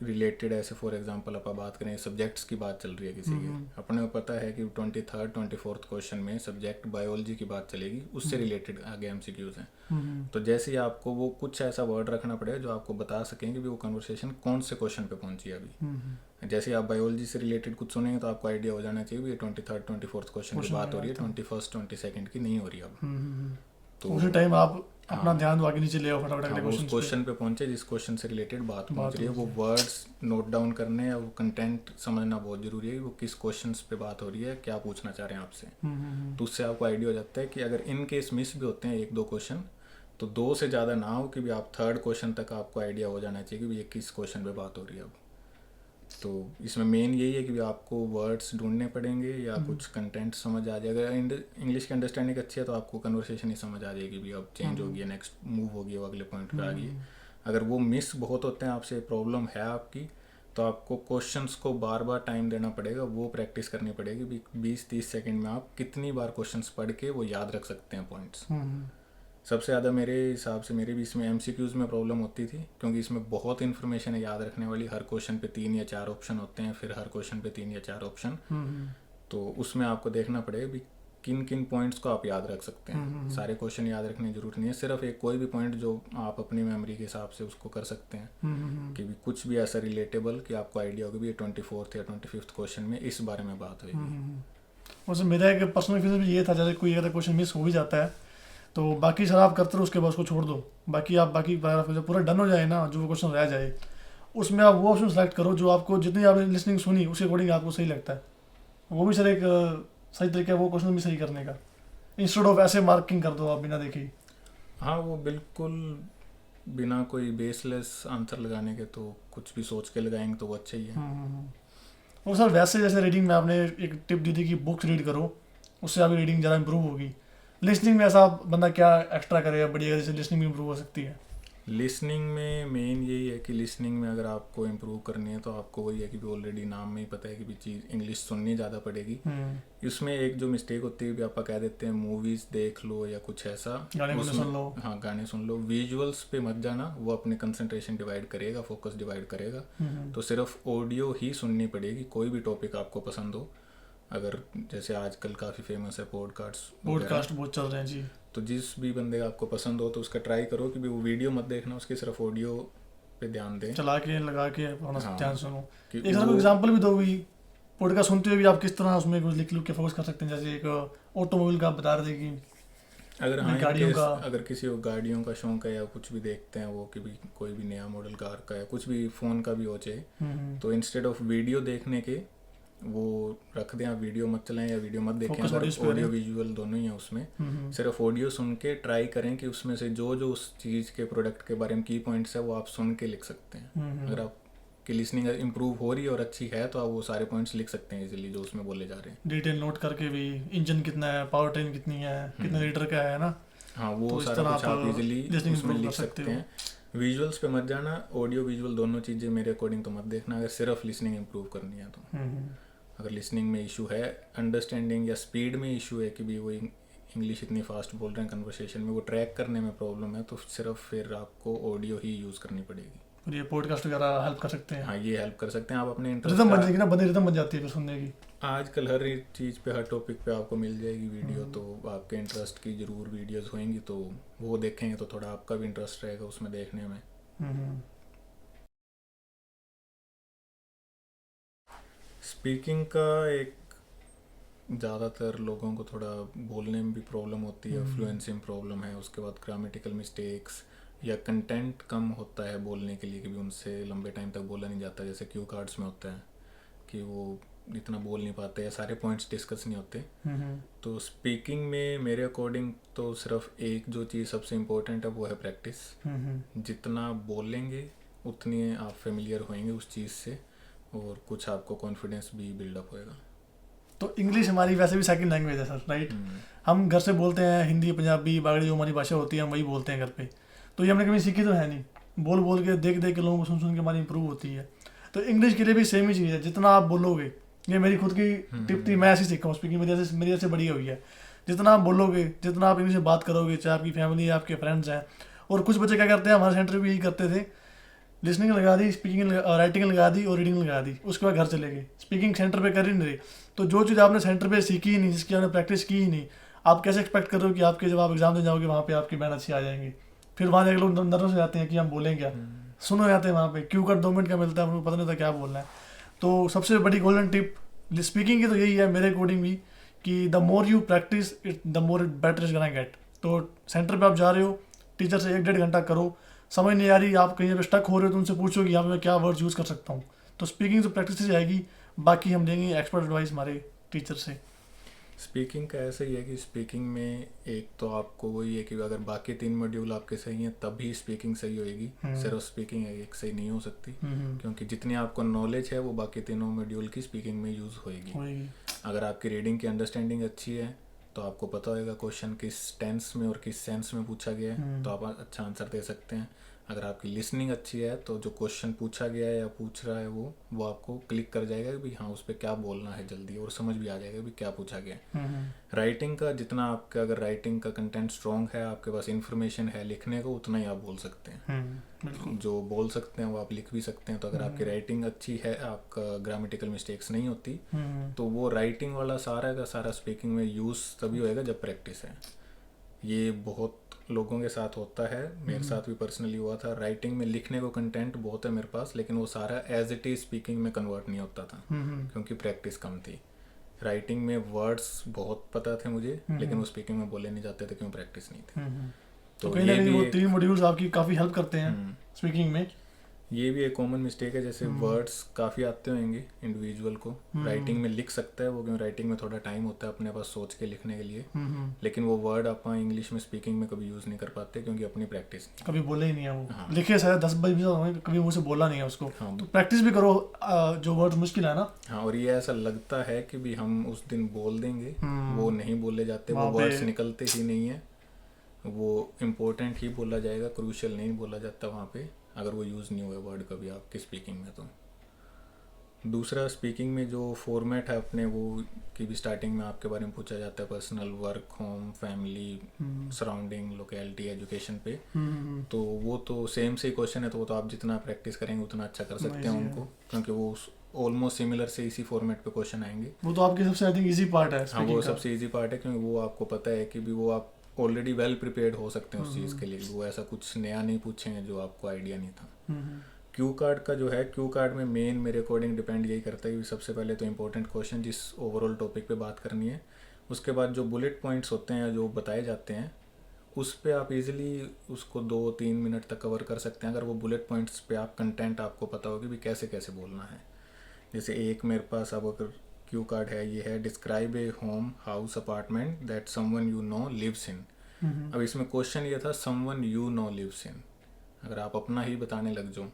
रिलेटेड ऐसे फॉर एग्जांपल आप बात करें सब्जेक्ट्स की बात चल रही है किसी की, अपने को पता है कि 23rd 24th क्वेश्चन में सब्जेक्ट बायोलॉजी की बात चलेगी, उससे रिलेटेड आगे एमसीक्यूज़ हैं, तो जैसे ही आपको वो कुछ ऐसा वर्ड रखना पड़ेगा जो आपको बता सकेंगे भी वो कन्वर्सेशन कौन से क्वेश्चन पे पहुंची है अभी। जैसे आप बायोलॉजी से रिलेटेड कुछ सुनेंगे तो आपको आइडिया हो जाना चाहिए ये 23rd 24th क्वेश्चन की बात हो रही है, 21st 22nd की नहीं हो रही अब। तो उसी टाइम आप अपना ध्यान आगे नीचे ले आओ फटाफट अगले उस क्वेश्चन पे पहुंचे जिस क्वेश्चन से रिलेटेड बात पहुंच रही है, वो वर्ड्स नोट डाउन करने या वो कंटेंट समझना बहुत जरूरी है, वो किस क्वेश्चंस पे बात हो रही है, क्या पूछना चाह रहे हैं आपसे। तो उससे आपको आइडिया हो जाता है कि अगर इन केस मिस भी होते हैं 1-2 क्वेश्चन तो 2 से ज़्यादा ना हो कि भी आप 3rd क्वेश्चन तक आपको आइडिया हो जाना चाहिए कि ये किस क्वेश्चन पे बात हो रही है अब। तो इसमें मेन यही है कि आपको वर्ड्स ढूंढने पड़ेंगे या कुछ कंटेंट समझ आ जाएगा। इंग्लिश की अंडरस्टैंडिंग अच्छी है तो आपको कन्वर्सेशन ही समझ आ जाएगी भी अब चेंज हो गया, नेक्स्ट मूव हो गया, वो अगले पॉइंट पे आ गई। अगर वो मिस बहुत होते हैं आपसे, प्रॉब्लम है आपकी, तो आपको क्वेश्चंस को बार बार टाइम देना पड़ेगा, वो प्रैक्टिस करनी पड़ेगी। 20-30 सेकेंड में आप कितनी बार क्वेश्चंस पढ़ के वो याद रख सकते हैं पॉइंट्स। सबसे ज़्यादा मेरे हिसाब से मेरे भी इसमें एमसीक्यूज़ में प्रॉब्लम होती थी, क्योंकि इसमें बहुत इन्फॉर्मेशन है याद रखने वाली। हर क्वेश्चन पे 3 या 4 ऑप्शन होते हैं, फिर हर क्वेश्चन पे 3 या 4 ऑप्शन, तो उसमें आपको देखना पड़ेगा भी किन किन पॉइंट्स को आप याद रख सकते हैं। सारे क्वेश्चन याद रखने की जरूरत नहीं है, सिर्फ एक कोई भी पॉइंट जो आप अपनी मेमोरी के हिसाब से उसको कर सकते हैं कि भी कुछ भी ऐसा रिलेटेबल कि आपको आइडिया होगा भी ये 24th या 25th क्वेश्चन में इस बारे में बात होगी। वैसे मेरा एक पर्सनल एक्सपीरियंस भी ये था, जैसे कोई अगर क्वेश्चन मिस हो भी जाता है तो बाकी सर आप करते रहो, उसके बाद उसको छोड़ दो। बाकी आप बाकी पैराग्राफ जब पूरा डन हो जाए ना, जो क्वेश्चन रह जाए उसमें आप वो ऑप्शन सेलेक्ट करो जो आपको, जितनी आपने लिसनिंग सुनी उसके अकॉर्डिंग आपको सही लगता है। वो भी सर एक सही तरीका है वो क्वेश्चन भी सही करने का, इंस्टेड ऑफ ऐसे मार्किंग कर दो आप बिना देखे ही। हाँ, वो बिल्कुल बिना कोई बेसलेस आंसर लगाने के, तो कुछ भी सोच के लगाएंगे तो वो अच्छा ही है। और सर वैसे जैसे रीडिंग में आपने एक टिप दी थी कि बुक्स रीड करो, उससे आपकी रीडिंग ज़्यादा इंप्रूव होगी। लिसनिंग में ऐसा बंदा क्या एक्स्ट्रा करेगा बढ़िया जैसे लिसनिंग भी इंप्रूव हो सकती है? लिसनिंग में मेन यही है कि लिसनिंग में अगर आपको इम्प्रूव करनी है तो आपको वही है कि भी ऑलरेडी नाम में ही पता है कि भी चीज़ इंग्लिश सुननी ज़्यादा पड़ेगी। इसमें एक जो मिस्टेक होती है भी आप कह देते हैं मूवीज़ देख लो या कुछ ऐसा, गाने सुन लो। हाँ, गाने सुन लो, विजुअल्स पे मत जाना, वो अपने कंसंट्रेशन डिवाइड करेगा, फोकस डिवाइड करेगा। तो सिर्फ ऑडियो ही सुननी पड़ेगी, कोई भी टॉपिक आपको पसंद हो। अगर जैसे आजकल काफ़ी फेमस है पॉडकास्ट बहुत चल रहे हैं जी, तो जिस भी बंदे का आपको पसंद हो तो उसका ट्राई करो कि भी वो वीडियो मत देखना, उसकी सिर्फ ऑडियो पे ध्यान दें, चला के लगा के अपना हाँ, ध्यान सुनो। कि एक सर को एग्जांपल भी दो भी, पॉडकास्ट सुनते हुए भी आप किस तरह उसमें कुछ लिख के फोकस कर सकते हैं। जैसे एक ऑटोमोबाइल का आप बता रहे थे कि अगर हाँ गाड़ियों का, अगर किसी को गाड़ियों का शौक है या कुछ भी देखते हैं वो कि भी कोई भी नया मॉडल कार का या कुछ भी फ़ोन का भी हो चाहे, तो इंस्टेड ऑफ वीडियो देखने के वो रख दें, आप वीडियो मत चलाएं या वीडियो मत देखें, अगर ऑडियो विजुअल दोनों ही है उसमें, सिर्फ ऑडियो सुन के ट्राई करें कि उसमें से जो जो उस चीज़ के प्रोडक्ट के बारे में की पॉइंट्स है वो आप सुन के लिख सकते हैं। अगर आपकी लिसनिंग इम्प्रूव हो रही है और अच्छी है तो आप वो सारे पॉइंट्स लिख सकते हैं इजीली जो उसमें बोले जा रहे हैं। डिटेल नोट करके भी, इंजन कितना है, पावर ट्रेन कितनी है, कितने लीटर का है ना, हाँ, वो तो सारा कुछ आप इजीली उसमें लिख सकते हैं। विजुअल्स पे मत जाना, ऑडियो विजुअल दोनों चीज़ें मेरे अकॉर्डिंग तो मत देखना अगर सिर्फ लिसनिंग इम्प्रूव करनी है तो। अगर लिसनिंग में इशू है, अंडरस्टैंडिंग या स्पीड में इशू है कि भी वो इंग्लिश इतनी फास्ट बोल रहे हैं कन्वर्सेशन में, वो ट्रैक करने में प्रॉब्लम है, तो सिर्फ फिर आपको ऑडियो ही यूज़ करनी पड़ेगी। और ये पॉडकास्ट वगैरह हेल्प कर सकते हैं। हाँ, ये हेल्प कर सकते हैं। आप अपने इंटरेस्ट रिदम बन जाएगी ना, बंदे रिदम बन जाती है फिर सुनने की। आजकल हर चीज़ पे, हर टॉपिक पे आपको मिल जाएगी वीडियो, तो आपके इंटरेस्ट की ज़रूर वीडियोस होंगी, तो वो देखेंगे तो थोड़ा आपका भी इंटरेस्ट रहेगा उसमें देखने में। स्पीकिंग का एक ज़्यादातर लोगों को थोड़ा बोलने में भी प्रॉब्लम होती है, फ्लुएंसी में प्रॉब्लम है, उसके बाद ग्रामेटिकल मिस्टेक्स या कंटेंट कम होता है बोलने के लिए कि भी उनसे लंबे टाइम तक बोला नहीं जाता, जैसे क्यू कार्ड्स में होता है कि वो इतना बोल नहीं पाते या सारे पॉइंट्स डिस्कस नहीं होते। तो स्पीकिंग में मेरे अकॉर्डिंग तो सिर्फ एक जो चीज़ सबसे इम्पोर्टेंट है वो है प्रैक्टिस। जितना बोलेंगे उतनी आप फेमिलियर होएंगे उस चीज़ से और कुछ आपको कॉन्फिडेंस भी बिल्डअप होएगा। तो इंग्लिश हमारी वैसे भी सेकंड लैंग्वेज है सर, राइट? हम घर से बोलते हैं हिंदी, पंजाबी, बागड़ी जो हमारी भाषा होती है हम वही बोलते हैं घर पे, तो ये हमने कभी सीखी तो है नहीं। बोल बोल के, देख देख के, लोगों को सुन सुन के हमारी इंप्रूव होती है। तो इंग्लिश के लिए भी सेम ही चीज़ है, जितना आप बोलोगे, ये मेरी खुद की टिप थी, मैं ऐसे सीखा हूँ स्पीकिंग, मेरी ऐसे बढ़ी हुई है। जितना आप बोलोगे, जितना आप इंग्लिश में बात करोगे, चाहे आपकी फैमिली है, आपके फ्रेंड्स हैं, और कुछ बच्चे क्या करते हैं, हमारे सेंटर भी यही करते थे, लिसनिंग लगा दी, स्पीकिंग राइटिंग लगा दी और रीडिंग लगा दी, उसके बाद घर चले गए, स्पीकिंग सेंटर पे कर ही नहीं रही। तो जो चीज़ आपने सेंटर पे सीखी ही नहीं, जिसकी आपने प्रैक्टिस की ही नहीं, आप कैसे एक्सपेक्ट कर रहे हो कि आपके जब आप एग्जाम देने जाओगे वहाँ पे आपकी बैंड अच्छी आ जाएंगी? फिर वहाँ जाके लोग नर्वस हो जाते हैं कि हम बोलें क्या, सुनो जाते हैं वहाँ पे, क्यू कार्ड 2 मिनट का मिलता है, उनको पता नहीं था क्या बोलना है। तो सबसे बड़ी गोल्डन टिप स्पीकिंग की तो यही है मेरे अकॉर्डिंग भी, कि the more you practice it the more better is gonna get. तो सेंटर पे आप जा रहे हो, टीचर से 1-1.5 घंटा करो, समझ नहीं आ रही, आप कहीं पे स्टक हो रहे हो तो उनसे पूछो कि यहाँ पे मैं क्या वर्ड्स यूज़ कर सकता हूँ। तो स्पीकिंग तो प्रैक्टिस से जाएगी, बाकी हम देंगे एक्सपर्ट एडवाइस हमारे टीचर से। स्पीकिंग का ऐसा ही है कि स्पीकिंग में एक तो आपको वही है कि अगर बाकी 3 मॉड्यूल आपके सही हैं तभी स्पीकिंग सही होएगी, सिर्फ स्पीकिंग एक सही नहीं हो सकती, क्योंकि जितनी आपको नॉलेज है वो बाकी तीनों मॉड्यूल की स्पीकिंग में यूज़ होएगी। अगर आपकी रीडिंग की अंडरस्टैंडिंग अच्छी है तो आपको पता होगा क्वेश्चन किस टेंस में और किस सेंस में पूछा गया है, तो आप अच्छा आंसर दे सकते हैं। अगर आपकी लिसनिंग अच्छी है तो जो क्वेश्चन पूछा गया है या पूछ रहा है वो आपको क्लिक कर जाएगा कि भाई हाँ उस पर क्या बोलना है जल्दी, और समझ भी आ जाएगा कि क्या पूछा गया है। राइटिंग का जितना आपका, अगर राइटिंग का कंटेंट स्ट्रॉन्ग है, आपके पास इंफॉर्मेशन है लिखने को, उतना ही आप बोल सकते हैं। जो बोल सकते हैं वो आप लिख भी सकते हैं। तो अगर आपकी राइटिंग अच्छी है, आपका ग्रामेटिकल मिस्टेक्स नहीं होती, तो वो राइटिंग वाला सारा का सारा स्पीकिंग में यूज़ तभी होएगा जब प्रैक्टिस है। ये बहुत लोगों के साथ होता है, मेरे साथ भी पर्सनली हुआ था। राइटिंग में लिखने को कंटेंट बहुत है मेरे पास, लेकिन वो सारा एज इट इज स्पीकिंग में कन्वर्ट नहीं होता था क्योंकि प्रैक्टिस कम थी। राइटिंग में वर्ड्स बहुत पता थे मुझे, लेकिन वो स्पीकिंग में बोले नहीं जाते थे क्यों प्रैक्टिस नहीं थी। तो कहीं ना कहीं वो 3 मॉड्यूल्स आपकी काफ़ी हेल्प करते हैं स्पीकिंग में। ये भी एक कॉमन मिस्टेक है, जैसे वर्ड्स काफ़ी आते होंगे इंडिविजुअल को, राइटिंग में लिख सकता है वो, क्योंकि राइटिंग में थोड़ा टाइम होता है अपने पास सोच के लिखने के लिए, लेकिन वो वर्ड आप इंग्लिश में स्पीकिंग में कभी यूज़ नहीं कर पाते क्योंकि अपनी प्रैक्टिस नहीं, कभी बोले ही नहीं है वो। लिखे शायद 10-20 कभी मुझे बोला नहीं है उसको। तो प्रैक्टिस भी करो, जो वर्ड मुश्किल है ना। हाँ, और ये ऐसा लगता है कि भी हम उस दिन बोल देंगे, वो नहीं बोले जाते, वो वर्ड्स निकलते ही नहीं है, वो इम्पोर्टेंट ही बोला जाएगा, क्रूशियल नहीं बोला जाता वहाँ पे, अगर वो यूज़ नहीं हुए वर्ड कभी आपकी स्पीकिंग में। तो दूसरा, स्पीकिंग में जो फॉर्मेट है अपने, वो की भी स्टार्टिंग में आपके बारे में पूछा जाता है, personal, work, home, family, surrounding, locality, education पे। तो वो तो सेम से क्वेश्चन है, तो वो तो आप जितना प्रैक्टिस करेंगे उतना अच्छा कर सकते हैं उनको, क्योंकि वो ऑलमोस्ट सिमिलर से इसी फॉर्मेट पे क्वेश्चन आएंगे। वो तो आपके सबसे आई थिंक इजी पार्ट है। हाँ, वो सबसे इजी पार्ट है, क्योंकि वो आपको पता है कि भी वो आप ऑलरेडी वेल प्रिपेयर्ड हो सकते हैं उस चीज़ के लिए। वो ऐसा कुछ नया नहीं पूछेंगे जो आपको आइडिया नहीं था। क्यू कार्ड का जो है, क्यू कार्ड में मेन मेरे अकॉर्डिंग डिपेंड यही करता है कि सबसे पहले तो इंपॉर्टेंट क्वेश्चन जिस ओवरऑल टॉपिक पे बात करनी है, उसके बाद जो बुलेट पॉइंट्स होते हैं जो बताए जाते हैं, उस पे आप इजीली उसको 2-3 मिनट तक कवर कर सकते हैं, अगर वो बुलेट पॉइंट्स पे आप कंटेंट आपको पता होगी भी कैसे कैसे बोलना है। जैसे एक मेरे पास अब अगर क्यू कार्ड है, ये है describe a home, house, apartment that someone you know lives in. अब इसमें क्वेश्चन ये था someone you know lives in. अगर आप अपना ही बताने लग जाओ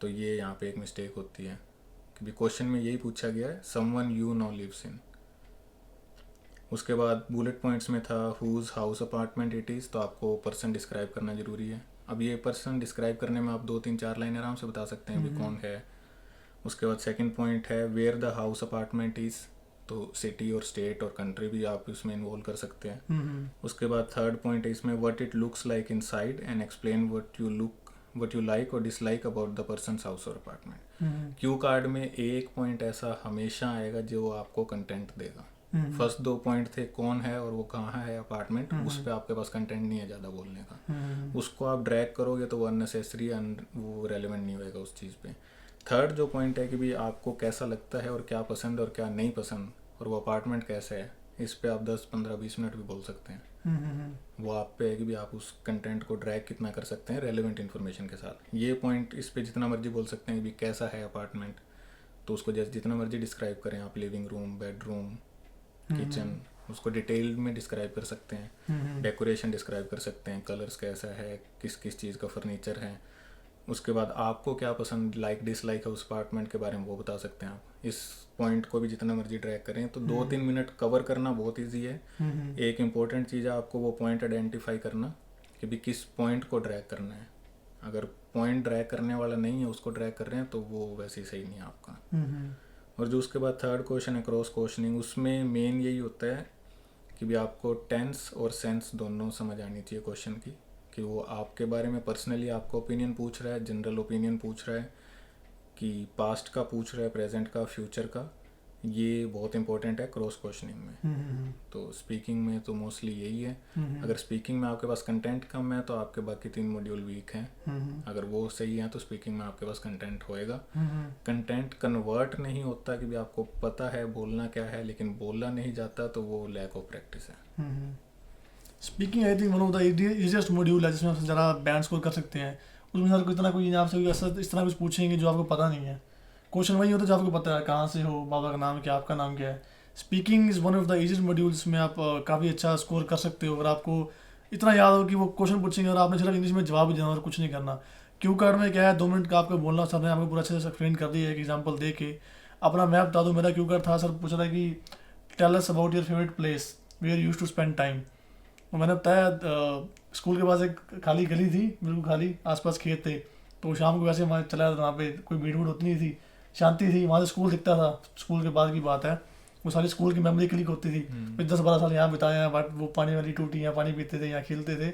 तो ये यहाँ पे एक मिस्टेक होती है, क्योंकि क्वेश्चन में यही पूछा गया है, someone you know lives in. उसके बाद बुलेट पॉइंट्स में था whose house apartment it is, तो आपको पर्सन डिस्क्राइब करना ज़रूरी है। अब ये पर्सन डिस्क्राइब करने में आप 2-3-4 लाइन आराम से बता सकते हैं भी कौन है। उसके बाद सेकंड पॉइंट है where the house apartment is, तो सिटी और स्टेट और कंट्री भी आप इसमें इन्वॉल्व कर सकते हैं। उसके बाद थर्ड पॉइंट है इसमें what it looks like inside and explain what you like और dislike about the person's house और अपार्टमेंट। क्यू कार्ड में एक पॉइंट ऐसा हमेशा आएगा जो आपको कंटेंट देगा। फर्स्ट 2 पॉइंट थे कौन है और वो कहाँ है अपार्टमेंट, उस पर आपके पास कंटेंट नहीं है ज़्यादा बोलने का, उसको आप ड्रैग करोगे तो वो अननेसेसरी वो रेलिवेंट नहीं होएगा उस चीज़ पे। थर्ड जो पॉइंट है कि भी आपको कैसा लगता है और क्या पसंद और क्या नहीं पसंद, और वो अपार्टमेंट कैसे है, इस पे आप 10-15-20 मिनट भी बोल सकते हैं। वो आप पे है कि भी आप उस कंटेंट को ड्रैग कितना कर सकते हैं रेलेवेंट इन्फॉर्मेशन के साथ। ये पॉइंट इस पे जितना मर्जी बोल सकते हैं कि भी कैसा है अपार्टमेंट, तो उसको जैसे जितना मर्जी डिस्क्राइब करें आप, लिविंग रूम, बेडरूम, किचन, उसको डिटेल में डिस्क्राइब कर सकते हैं, डेकोरेशन डिस्क्राइब कर सकते हैं, कलर्स कैसा है, किस किस चीज़ का फर्नीचर है। उसके बाद आपको क्या पसंद, लाइक डिसलाइक है उस अपार्टमेंट के बारे में वो बता सकते हैं आप। इस पॉइंट को भी जितना मर्जी ड्रैग करें तो 2-3 मिनट कवर करना बहुत इजी है। एक इम्पोर्टेंट चीज़ है आपको वो पॉइंट आइडेंटिफाई करना कि भी किस पॉइंट को ड्रैग करना है। अगर पॉइंट ड्रैग करने वाला नहीं है, उसको ड्रैग कर रहे हैं, तो वो वैसे ही सही नहीं है आपका। और जो उसके बाद थर्ड क्वेश्चन है क्रॉस क्वेश्चनिंग, उसमें मेन यही होता है कि भी आपको टेंस और सेंस दोनों समझ आनी चाहिए क्वेश्चन की, कि वो आपके बारे में पर्सनली आपका ओपिनियन पूछ रहा है, जनरल ओपिनियन पूछ रहा है, कि पास्ट का पूछ रहा है, प्रेजेंट का, फ्यूचर का। ये बहुत इंपॉर्टेंट है क्रॉस क्वेश्चनिंग में। तो स्पीकिंग में तो मोस्टली यही है। अगर स्पीकिंग में आपके पास कंटेंट कम है तो आपके बाकी 3 मॉड्यूल वीक हैं। अगर वो सही है तो स्पीकिंग में आपके पास कंटेंट होएगा। कंटेंट कन्वर्ट नहीं होता कि भी आपको पता है बोलना क्या है, लेकिन बोलना नहीं जाता, तो वो लैक ऑफ प्रैक्टिस है। Speaking I think one of the easiest module है जिसमें आप ज़रा बैंड स्कोर कर सकते हैं। उसमें सर इतना कोई आपसे इस तरह कुछ पूछेंगे जो आपको पता नहीं है। क्वेश्चन वही होता है जो आपको पता है, कहाँ से हो, बाबा का नाम क्या, आपका नाम क्या है। Speaking is one of the easiest module जिसमें आप काफ़ी अच्छा स्कोर कर सकते हो अगर आपको इतना याद हो कि वो क्वेश्चन पूछेंगे और आपने सिर्फ इंग्लिश में जवाब देना और कुछ नहीं करना। क्यू कार्ड में क्या है, 2 मिनट का आपको बोलना, सर ने आपको पूरा अच्छे से एक्सप्लेन कर दिया है। एक एग्जाम्पल दे के अपना मैप बता दूँ। मेरा क्यू कार्ड था, सर पूछा था कि tell us about your favourite place where used to spend time. और मैंने बताया स्कूल के पास एक खाली गली थी, बिल्कुल खाली, आसपास खेत थे, तो शाम को वैसे वहाँ चला जाता था, वहाँ पे कोई भीड़ भीड़ होती नहीं थी, शांति थी, वहाँ से स्कूल दिखता था। स्कूल के बाद की बात है, वो सारी स्कूल की मेमोरी क्लिक होती थी। फिर 10-12 साल यहाँ बिताए हैं, बट वो पानी वाली टूटी, यहाँ पानी पीते थे, यहाँ खेलते थे।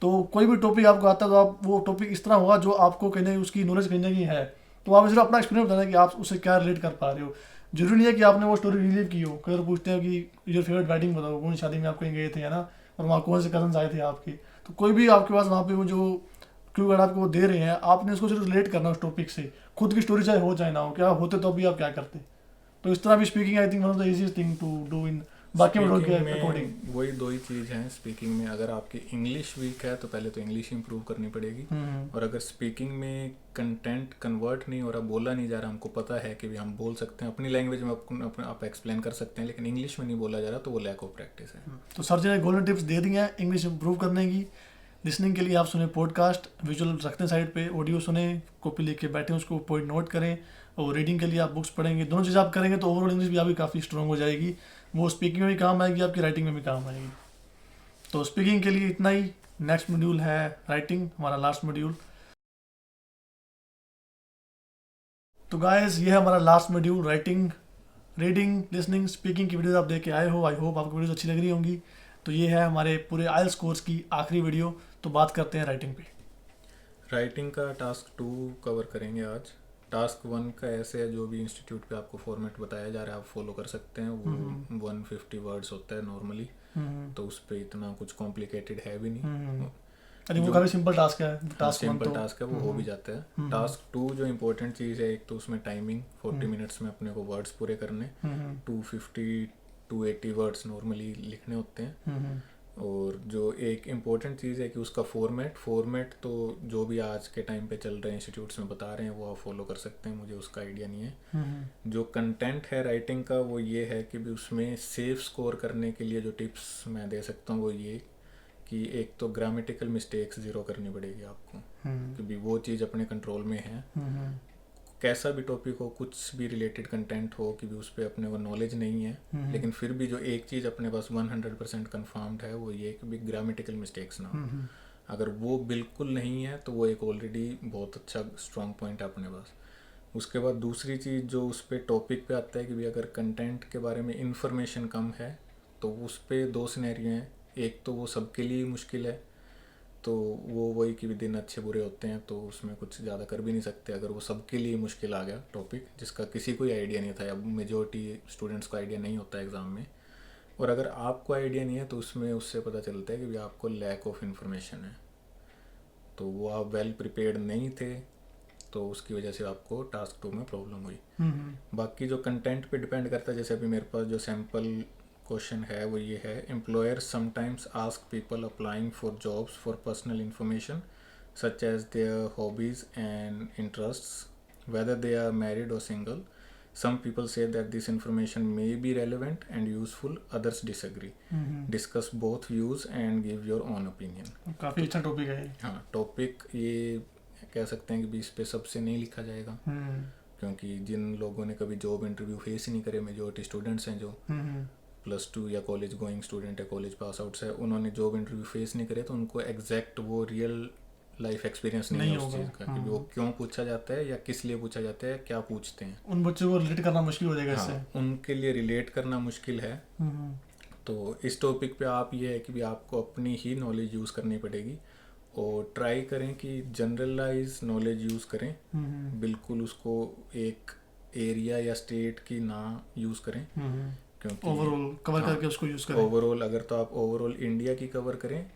तो कोई भी टॉपिक आपको आता है तो आप वो टॉपिक इस तरह होगा जो आपको कहीं ना कहीं उसकी नॉलेज कहीं ना कहीं है, तो आप सिर्फ अपना एक्सपीरियंस बताना कि आप उससे क्या रिलेट कर पा रहे हो। जरूरी नहीं है कि आपने वो स्टोरी रिलीव की हो। कई बार पूछते हैं कि योर फेवरेट वेडिंग बताओ, कौन सी शादी में आप कहीं गए थे, है ना, और वहाँ कौन से कजन्स आए थे आपके। तो कोई भी आपके पास वहाँ पे वो जो क्यू कार्ड आपको वो दे रहे हैं, आपने उसको सिर्फ रिलेट करना उस टॉपिक से। खुद की स्टोरी चाहे हो चाहे ना हो, क्या होते तो भी आप क्या करते। तो इस तरह भी speaking I think one of the easiest thing to do in बाकी मेथड के स्पीकिंग अकॉर्डिंग। में वही दो ही चीज़ हैं स्पीकिंग में। अगर आपकी इंग्लिश वीक है तो पहले तो इंग्लिश इंप्रूव करनी पड़ेगी, और अगर स्पीकिंग में कंटेंट कन्वर्ट नहीं हो रहा, बोला नहीं जा रहा, हमको पता है कि भी हम बोल सकते हैं अपनी लैंग्वेज में, आप एक्सप्लेन कर सकते हैं, लेकिन इंग्लिश में नहीं बोला जा रहा, तो वो लैक ऑफ प्रैक्टिस है। तो सर जी ने गोल्डन टिप्स दे दी हैं इंग्लिश इंप्रूव करने की। लिसनिंग के लिए आप सुने पॉडकास्ट, विजुअल रखते हैं साइड पे, ऑडियो सुने, कॉपी लेके बैठे उसको पॉइंट नोट करें, और रीडिंग के लिए आप बुक्स पढ़ेंगे। दोनों चीज़ आप करेंगे तो ओवरऑल इंग्लिश भी आपकी काफ़ी स्ट्रॉन्ग हो जाएगी। वो स्पीकिंग में भी काम आएगी, आपकी राइटिंग में भी काम आएगी। तो स्पीकिंग के लिए इतना ही। नेक्स्ट मॉड्यूल है राइटिंग, हमारा लास्ट मॉड्यूल। तो गाइस ये है हमारा last module, writing, reading, listening, speaking की वीडियोस आप देख के आए हो। आई होप आपको वीडियोस अच्छी लग रही होंगी। तो ये है हमारे पूरे आइल्स कोर्स की आखिरी वीडियो। तो बात करते हैं राइटिंग पे। राइटिंग का टास्क 2 कवर करेंगे आज। टास्क 1 का ऐसे है, जो भी इंस्टीट्यूट पे आपको फॉर्मेट बताया जा रहा है आप फॉलो कर सकते हैं। वो 150 वर्ड्स होता है नॉर्मली, तो उस पर इतना कुछ कॉम्प्लिकेटेड है भी नहीं। अरे वो जो काफ़ी सिंपल टास्क है, टास्क वन सिंपल तो। टास्क है वो हो भी जाता है। टास्क 2 जो इम्पोर्टेंट चीज़ है, एक तो उसमें टाइमिंग 40 मिनट्स में अपने को वर्ड्स पूरे करने, 250 280 वर्ड्स नॉर्मली लिखने होते हैं। और जो एक इम्पोर्टेंट चीज़ है कि उसका फॉर्मेट तो जो भी आज के टाइम पे चल रहे हैं इंस्टीट्यूट्स में बता रहे हैं वो आप फॉलो कर सकते हैं, मुझे उसका आइडिया नहीं है। जो कंटेंट है राइटिंग का वो ये है कि भी उसमें सेफ स्कोर करने के लिए जो टिप्स मैं दे सकता हूँ वो ये कि एक तो ग्रामेटिकल मिस्टेक्स ज़ीरो करनी पड़ेगी आपको, क्योंकि वो चीज़ अपने कंट्रोल में है। कैसा भी टॉपिक हो, कुछ भी रिलेटेड कंटेंट हो कि भी उस पर अपने को नॉलेज नहीं है, लेकिन फिर भी जो एक चीज़ अपने पास 100% कन्फर्म्ड है वो ये कि भी ग्रामेटिकल मिस्टेक्स ना हो। अगर वो बिल्कुल नहीं है तो वो एक ऑलरेडी बहुत अच्छा स्ट्रॉन्ग पॉइंट है अपने पास। उसके बाद दूसरी चीज़ जो उस पर टॉपिक पे आता है कि भी अगर कंटेंट के बारे में इंफॉर्मेशन कम है तो उस पर 2 सिनेरियो हैं। एक तो वो सबके लिए मुश्किल है, तो वो वही कि भी दिन अच्छे बुरे होते हैं, तो उसमें कुछ ज़्यादा कर भी नहीं सकते। अगर वो सबके लिए मुश्किल आ गया टॉपिक जिसका किसी को ही आइडिया नहीं था, या मेजोरिटी स्टूडेंट्स को आइडिया नहीं होता एग्ज़ाम में, और अगर आपको आइडिया नहीं है तो उसमें उससे पता चलता है कि भी आपको लैक ऑफ इंफॉर्मेशन है, तो वो आप वेल प्रिपेयर्ड नहीं थे, तो उसकी वजह से आपको टास्क 2 में प्रॉब्लम हुई। बाकी जो कंटेंट पे डिपेंड करता है, जैसे अभी मेरे पास जो सैम्पल क्वेश्चन है वो ये है, employer sometimes ask people applying for jobs for personal information such as their hobbies and interests whether they are married और single. Some people say that this information may be relevant and useful, others disagree. Discuss both views and give your own opinion. काफ़ी अच्छा topic है ये। हाँ, topic ये कह सकते हैं कि भी इस पे सबसे नहीं लिखा जाएगा, क्योंकि जिन लोगों ने कभी जॉब इंटरव्यू फेस ही नहीं करे, मेजोरिटी स्टूडेंट्स हैं जो +2 या कॉलेज गोइंग स्टूडेंट है, कॉलेज पास आउट्स है, उन्होंने जॉब इंटरव्यू फेस नहीं करे, तो उनको एग्जैक्ट वो रियल लाइफ एक्सपीरियंस नहीं है उस चीज़ का कि वो क्यों पूछा जाता है या किस लिए पूछा जाता है, क्या पूछते हैं। उन बच्चों को रिलेट करना मुश्किल हो जाएगा इससे। हाँ, उनके लिए रिलेट करना मुश्किल है। तो इस टॉपिक पे आप ये है कि भी आपको अपनी ही नॉलेज यूज़ करनी पड़ेगी, और ट्राई करें कि जनरलाइज नॉलेज यूज़ करें, बिल्कुल उसको एक एरिया या स्टेट की ना यूज़ करें, क्योंकि ओवरऑल कवर करके उसको यूज़ करें। ओवरऑल अगर तो आप ओवरऑल इंडिया की कवर करें,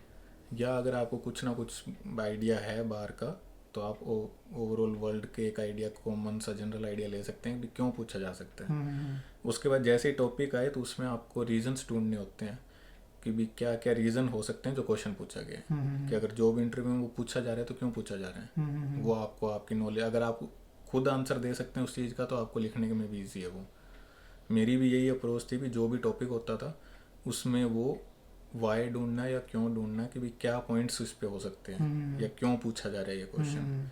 या अगर आपको कुछ ना कुछ आइडिया है बाहर का, तो आप ओवरऑल वर्ल्ड के एक आइडिया, कॉमन सा जनरल आइडिया ले सकते हैं कि क्यों पूछा जा सकता है। उसके बाद जैसे ही टॉपिक आए तो उसमें आपको रीजंस ढूंढने होते हैं कि भी क्या क्या रीज़न हो सकते हैं जो क्वेश्चन पूछा गया है, कि अगर जॉब इंटरव्यू में वो पूछा जा रहा है तो क्यों पूछा जा रहा है। वो आपको आपकी नॉलेज, अगर आप खुद आंसर दे सकते हैं उस चीज़ का, तो आपको लिखने में भी ईजी है। वो मेरी भी यही अप्रोच थी कि जो भी टॉपिक होता था उसमें वो वाई ढूंढना या क्यों ढूंढना कि भी क्या पॉइंट्स इस पे हो सकते हैं, या क्यों पूछा जा रहा है ये क्वेश्चन,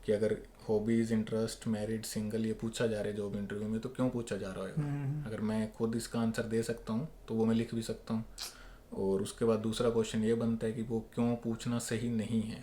कि अगर हॉबीज, इंटरेस्ट, मैरिड, सिंगल ये पूछा जा रहा है जॉब इंटरव्यू में, तो क्यों पूछा जा रहा है। अगर मैं खुद इसका आंसर दे सकता हूँ तो वो मैं लिख भी सकता हूँ, और उसके बाद दूसरा क्वेश्चन ये बनता है कि वो क्यों पूछना सही नहीं है।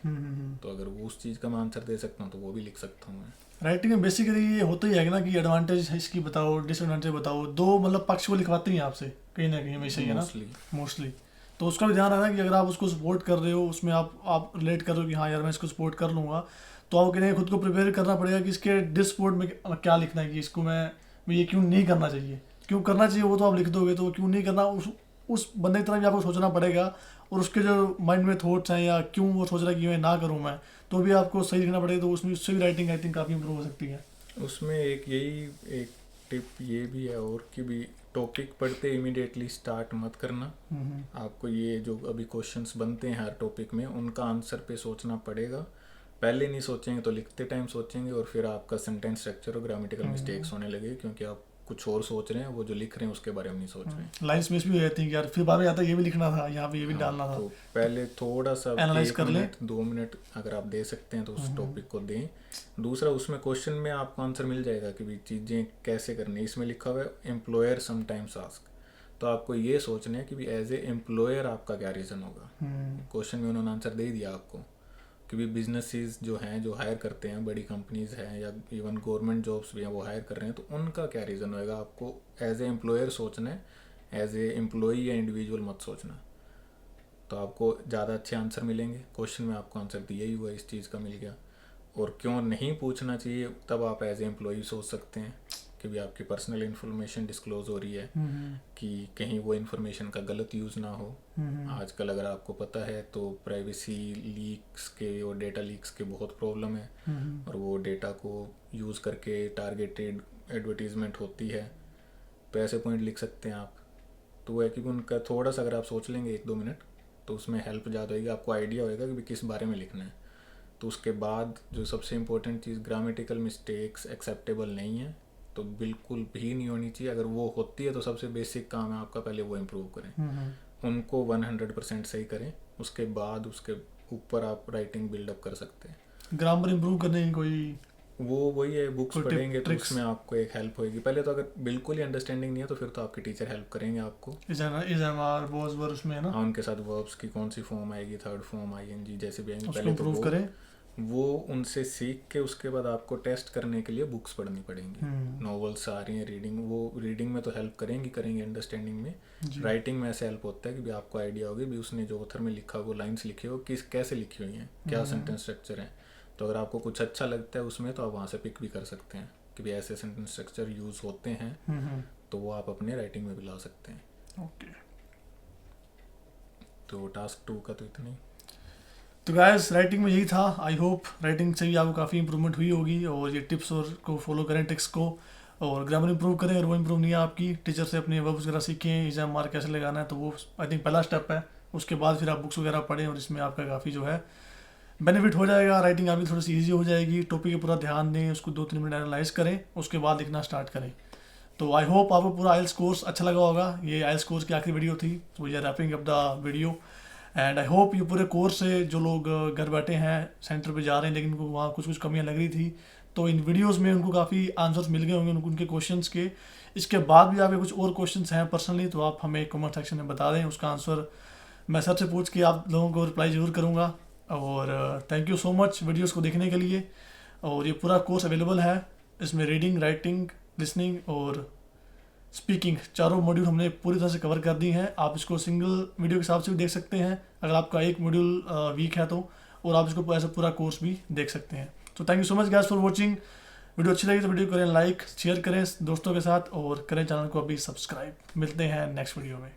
तो अगर वो उस चीज़ का मैं आंसर दे सकता हूँ तो वो भी लिख सकता हूँ मैं। राइटिंग में बेसिकली ये होता ही है ना कि एडवांटेज है इसकी बताओ, डिसएडवांटेज बताओ, दो मतलब पक्ष को लिखवाते ही हैं आपसे कहीं ना कहीं हमेशा ही है ना मोस्टली। तो उसका भी ध्यान रखना कि अगर आप उसको सपोर्ट कर रहे हो, उसमें आप रिलेट कर रहे हो कि हाँ यार मैं इसको सपोर्ट कर लूँगा, तो आपको कहीं खुद को प्रिपेयर करना पड़ेगा कि इसके डिसपोर्ट में क्या लिखना है, कि इसको मैं ये क्यों नहीं करना चाहिए, क्यों करना चाहिए वो तो आप लिख दोगे, तो क्यों नहीं करना उस बंदे की तरफ भी आपको सोचना पड़ेगा, और उसके जो माइंड में थॉट्स हैं या क्यों वो सोच रहा है कि मैं ना करूँ मैं, तो भी आपको सही लिखना पड़ेगा। तो उससे भी राइटिंग आई थिंक काफ़ी इंप्रूव हो सकती है। उसमें एक टिप ये भी है और कि भी टॉपिक पढ़ते इमीडिएटली स्टार्ट मत करना। आपको ये जो अभी क्वेश्चंस बनते हैं हर टॉपिक में उनका आंसर पे सोचना पड़ेगा। पहले नहीं सोचेंगे तो लिखते टाइम सोचेंगे, और फिर आपका सेंटेंस स्ट्रक्चर और ग्रामेटिकल मिस्टेक्स होने लगे, क्योंकि आप कुछ और सोच रहे हैं, वो जो लिख रहे हैं उसके बारे में नहीं सोच रहे। लाइन्स मिस भी हो जाती है यार, फिर बाद में आता है ये भी लिखना था, यहाँ पे ये भी डालना था। तो पहले थोड़ा सा एनालाइज 1 कर ले। मिनट 2 मिनट अगर आप दे सकते हैं तो उस टॉपिक को दें। दूसरा, उसमें क्वेश्चन में आपको आंसर मिल जाएगा कि भी चीज़ें कैसे करनी है। इसमें लिखा हुआ है एम्प्लॉयर समटाइम्स आस्क, तो आपको ये सोचना है कि भी एज ए एम्प्लॉयर आपका क्या रीज़न होगा। क्वेश्चन में उन्होंने आंसर दे दिया आपको कि भी बिजनेसेस जो हैं, जो हायर करते हैं, बड़ी कंपनीज हैं या इवन गवर्नमेंट जॉब्स भी हैं वो हायर कर रहे हैं, तो उनका क्या रीज़न होएगा। आपको एज ए एम्प्लॉयर सोचना है, एज ए एम्प्लॉई या इंडिविजुअल मत सोचना। तो आपको ज़्यादा अच्छे आंसर मिलेंगे। क्वेश्चन में आपको आंसर दिया ही हुआ इस चीज़ का मिल गया। और क्यों नहीं पूछना चाहिए, तब आप एज ए एम्प्लॉई सोच सकते हैं कि भी आपकी पर्सनल इन्फॉर्मेशन डिस्क्लोज हो रही है, कि कहीं वो इन्फॉर्मेशन का गलत यूज़ ना हो। आजकल अगर आपको पता है तो प्राइवेसी लीक्स के और डेटा लीक्स के बहुत प्रॉब्लम है, और वो डेटा को यूज़ करके टारगेटेड एडवर्टीजमेंट होती है। तो ऐसे पॉइंट लिख सकते हैं आप। तो वो है कि उनका थोड़ा सा अगर आप सोच लेंगे 1-2 मिनट तो उसमें हेल्प ज़्यादा होगी, आपको आइडिया होएगा कि किस बारे में लिखना है। तो उसके बाद जो सबसे इम्पोर्टेंट चीज़, ग्रामेटिकल मिस्टेक्स एक्सेप्टेबल नहीं है, तो बिल्कुल भी नहीं होनी चाहिए। अगर वो होती है तो सबसे बेसिक काम है आपका पहले वो इम्प्रूव करें, उनको 100% सही करें, उसके बाद उसके ऊपर आप राइटिंग बिल्डअप कर सकते हैं। ग्रामर इम्प्रूव करने की कोई वो वही है, बुक्स पढ़ेंगे तो उसमें आपको एक हेल्प होगी। पहले तो अगर बिल्कुल ही अंडरस्टैंडिंग नहीं है तो फिर तो आपके टीचर हेल्प करेंगे आपको। इज़एमआर बोस वर उसमें है ना, हाँ, उनके साथ वर्ब्स की कौन सी फॉर्म आएगी, थर्ड फॉर्म आईएनजी जैसे भी आएंगी, उसको पहले तो इम्प्रूव करें। वो उनसे सीख के उसके बाद आपको टेस्ट करने के लिए बुक्स पढ़नी पड़ेंगी। नॉवेल्स आ रही हैं, वो रीडिंग में तो हेल्प करेंगी अंडरस्टैंडिंग में। राइटिंग में ऐसे हेल्प होता है कि भी आपको आइडिया होगी भी उसने जो ऑथर में लिखा वो लाइन्स लिखी हो कैसे लिखी हुई हैं, क्या सेंटेंस स्ट्रक्चर है। तो अगर आपको कुछ अच्छा लगता है उसमें तो आप वहाँ से पिक भी कर सकते हैं कि भी ऐसे सेंटेंस स्ट्रक्चर यूज़ होते हैं, तो वो आप अपने राइटिंग में भी ला सकते हैं। ओके, तो टास्क 2 का तो इतना ही। तो गाइस राइटिंग में यही था। आई होप राइटिंग से भी आपको काफ़ी इंप्रूवमेंट हुई होगी, और ये टिप्स और को फॉलो करें, टिक्स को, और ग्रामर इंप्रूव करें। और वो इंप्रूव नहीं है आपकी, टीचर से अपने वर्ब्स वगैरह सीखें, इज़एमआर कैसे लगाना है, तो वो आई थिंक पहला स्टेप है। उसके बाद फिर आप बुक्स वगैरह पढ़ें, और इसमें आपका काफ़ी जो है बेनिफिट हो जाएगा। राइटिंग आपकी थोड़ी सी ईजी हो जाएगी। टॉपिक पे पूरा ध्यान दें, उसको 2-3 मिनट एनालाइज करें, उसके बाद लिखना स्टार्ट करें। तो आई होप आपको पूरा आइल्स कोर्स अच्छा लगा होगा। ये आइल्स कोर्स की आखिरी वीडियो थी, तो we are wrapping up the video. And I hope ये पूरे कोर्स से जो लोग घर बैठे हैं, सेंटर पे जा रहे हैं लेकिन उनको वहाँ कुछ कमियाँ लग रही थी, तो इन वीडियोस में उनको काफ़ी आंसर्स मिल गए होंगे उनके क्वेश्चंस के। इसके बाद भी आपके कुछ और क्वेश्चंस हैं पर्सनली, तो आप हमें कमेंट सेक्शन में बता दें, उसका आंसर मैं सर से पूछ के आप लोगों को रिप्लाई ज़रूर करूँगा। और thank you so much videos को देखने के लिए। और ये पूरा कोर्स अवेलेबल है, इसमें रीडिंग, राइटिंग, लिसनिंग और स्पीकिंग चारों मॉड्यूल हमने पूरी तरह से कवर कर दी हैं। आप इसको सिंगल वीडियो के हिसाब से भी देख सकते हैं अगर आपका एक मॉड्यूल वीक है तो, और आप इसको ऐसा पूरा कोर्स भी देख सकते हैं। तो thank you so much guys for watching. Video अच्छी लगी तो वीडियो करें लाइक, शेयर करें दोस्तों के साथ, और करें चैनल को अभी सब्सक्राइब। मिलते हैं नेक्स्ट वीडियो में।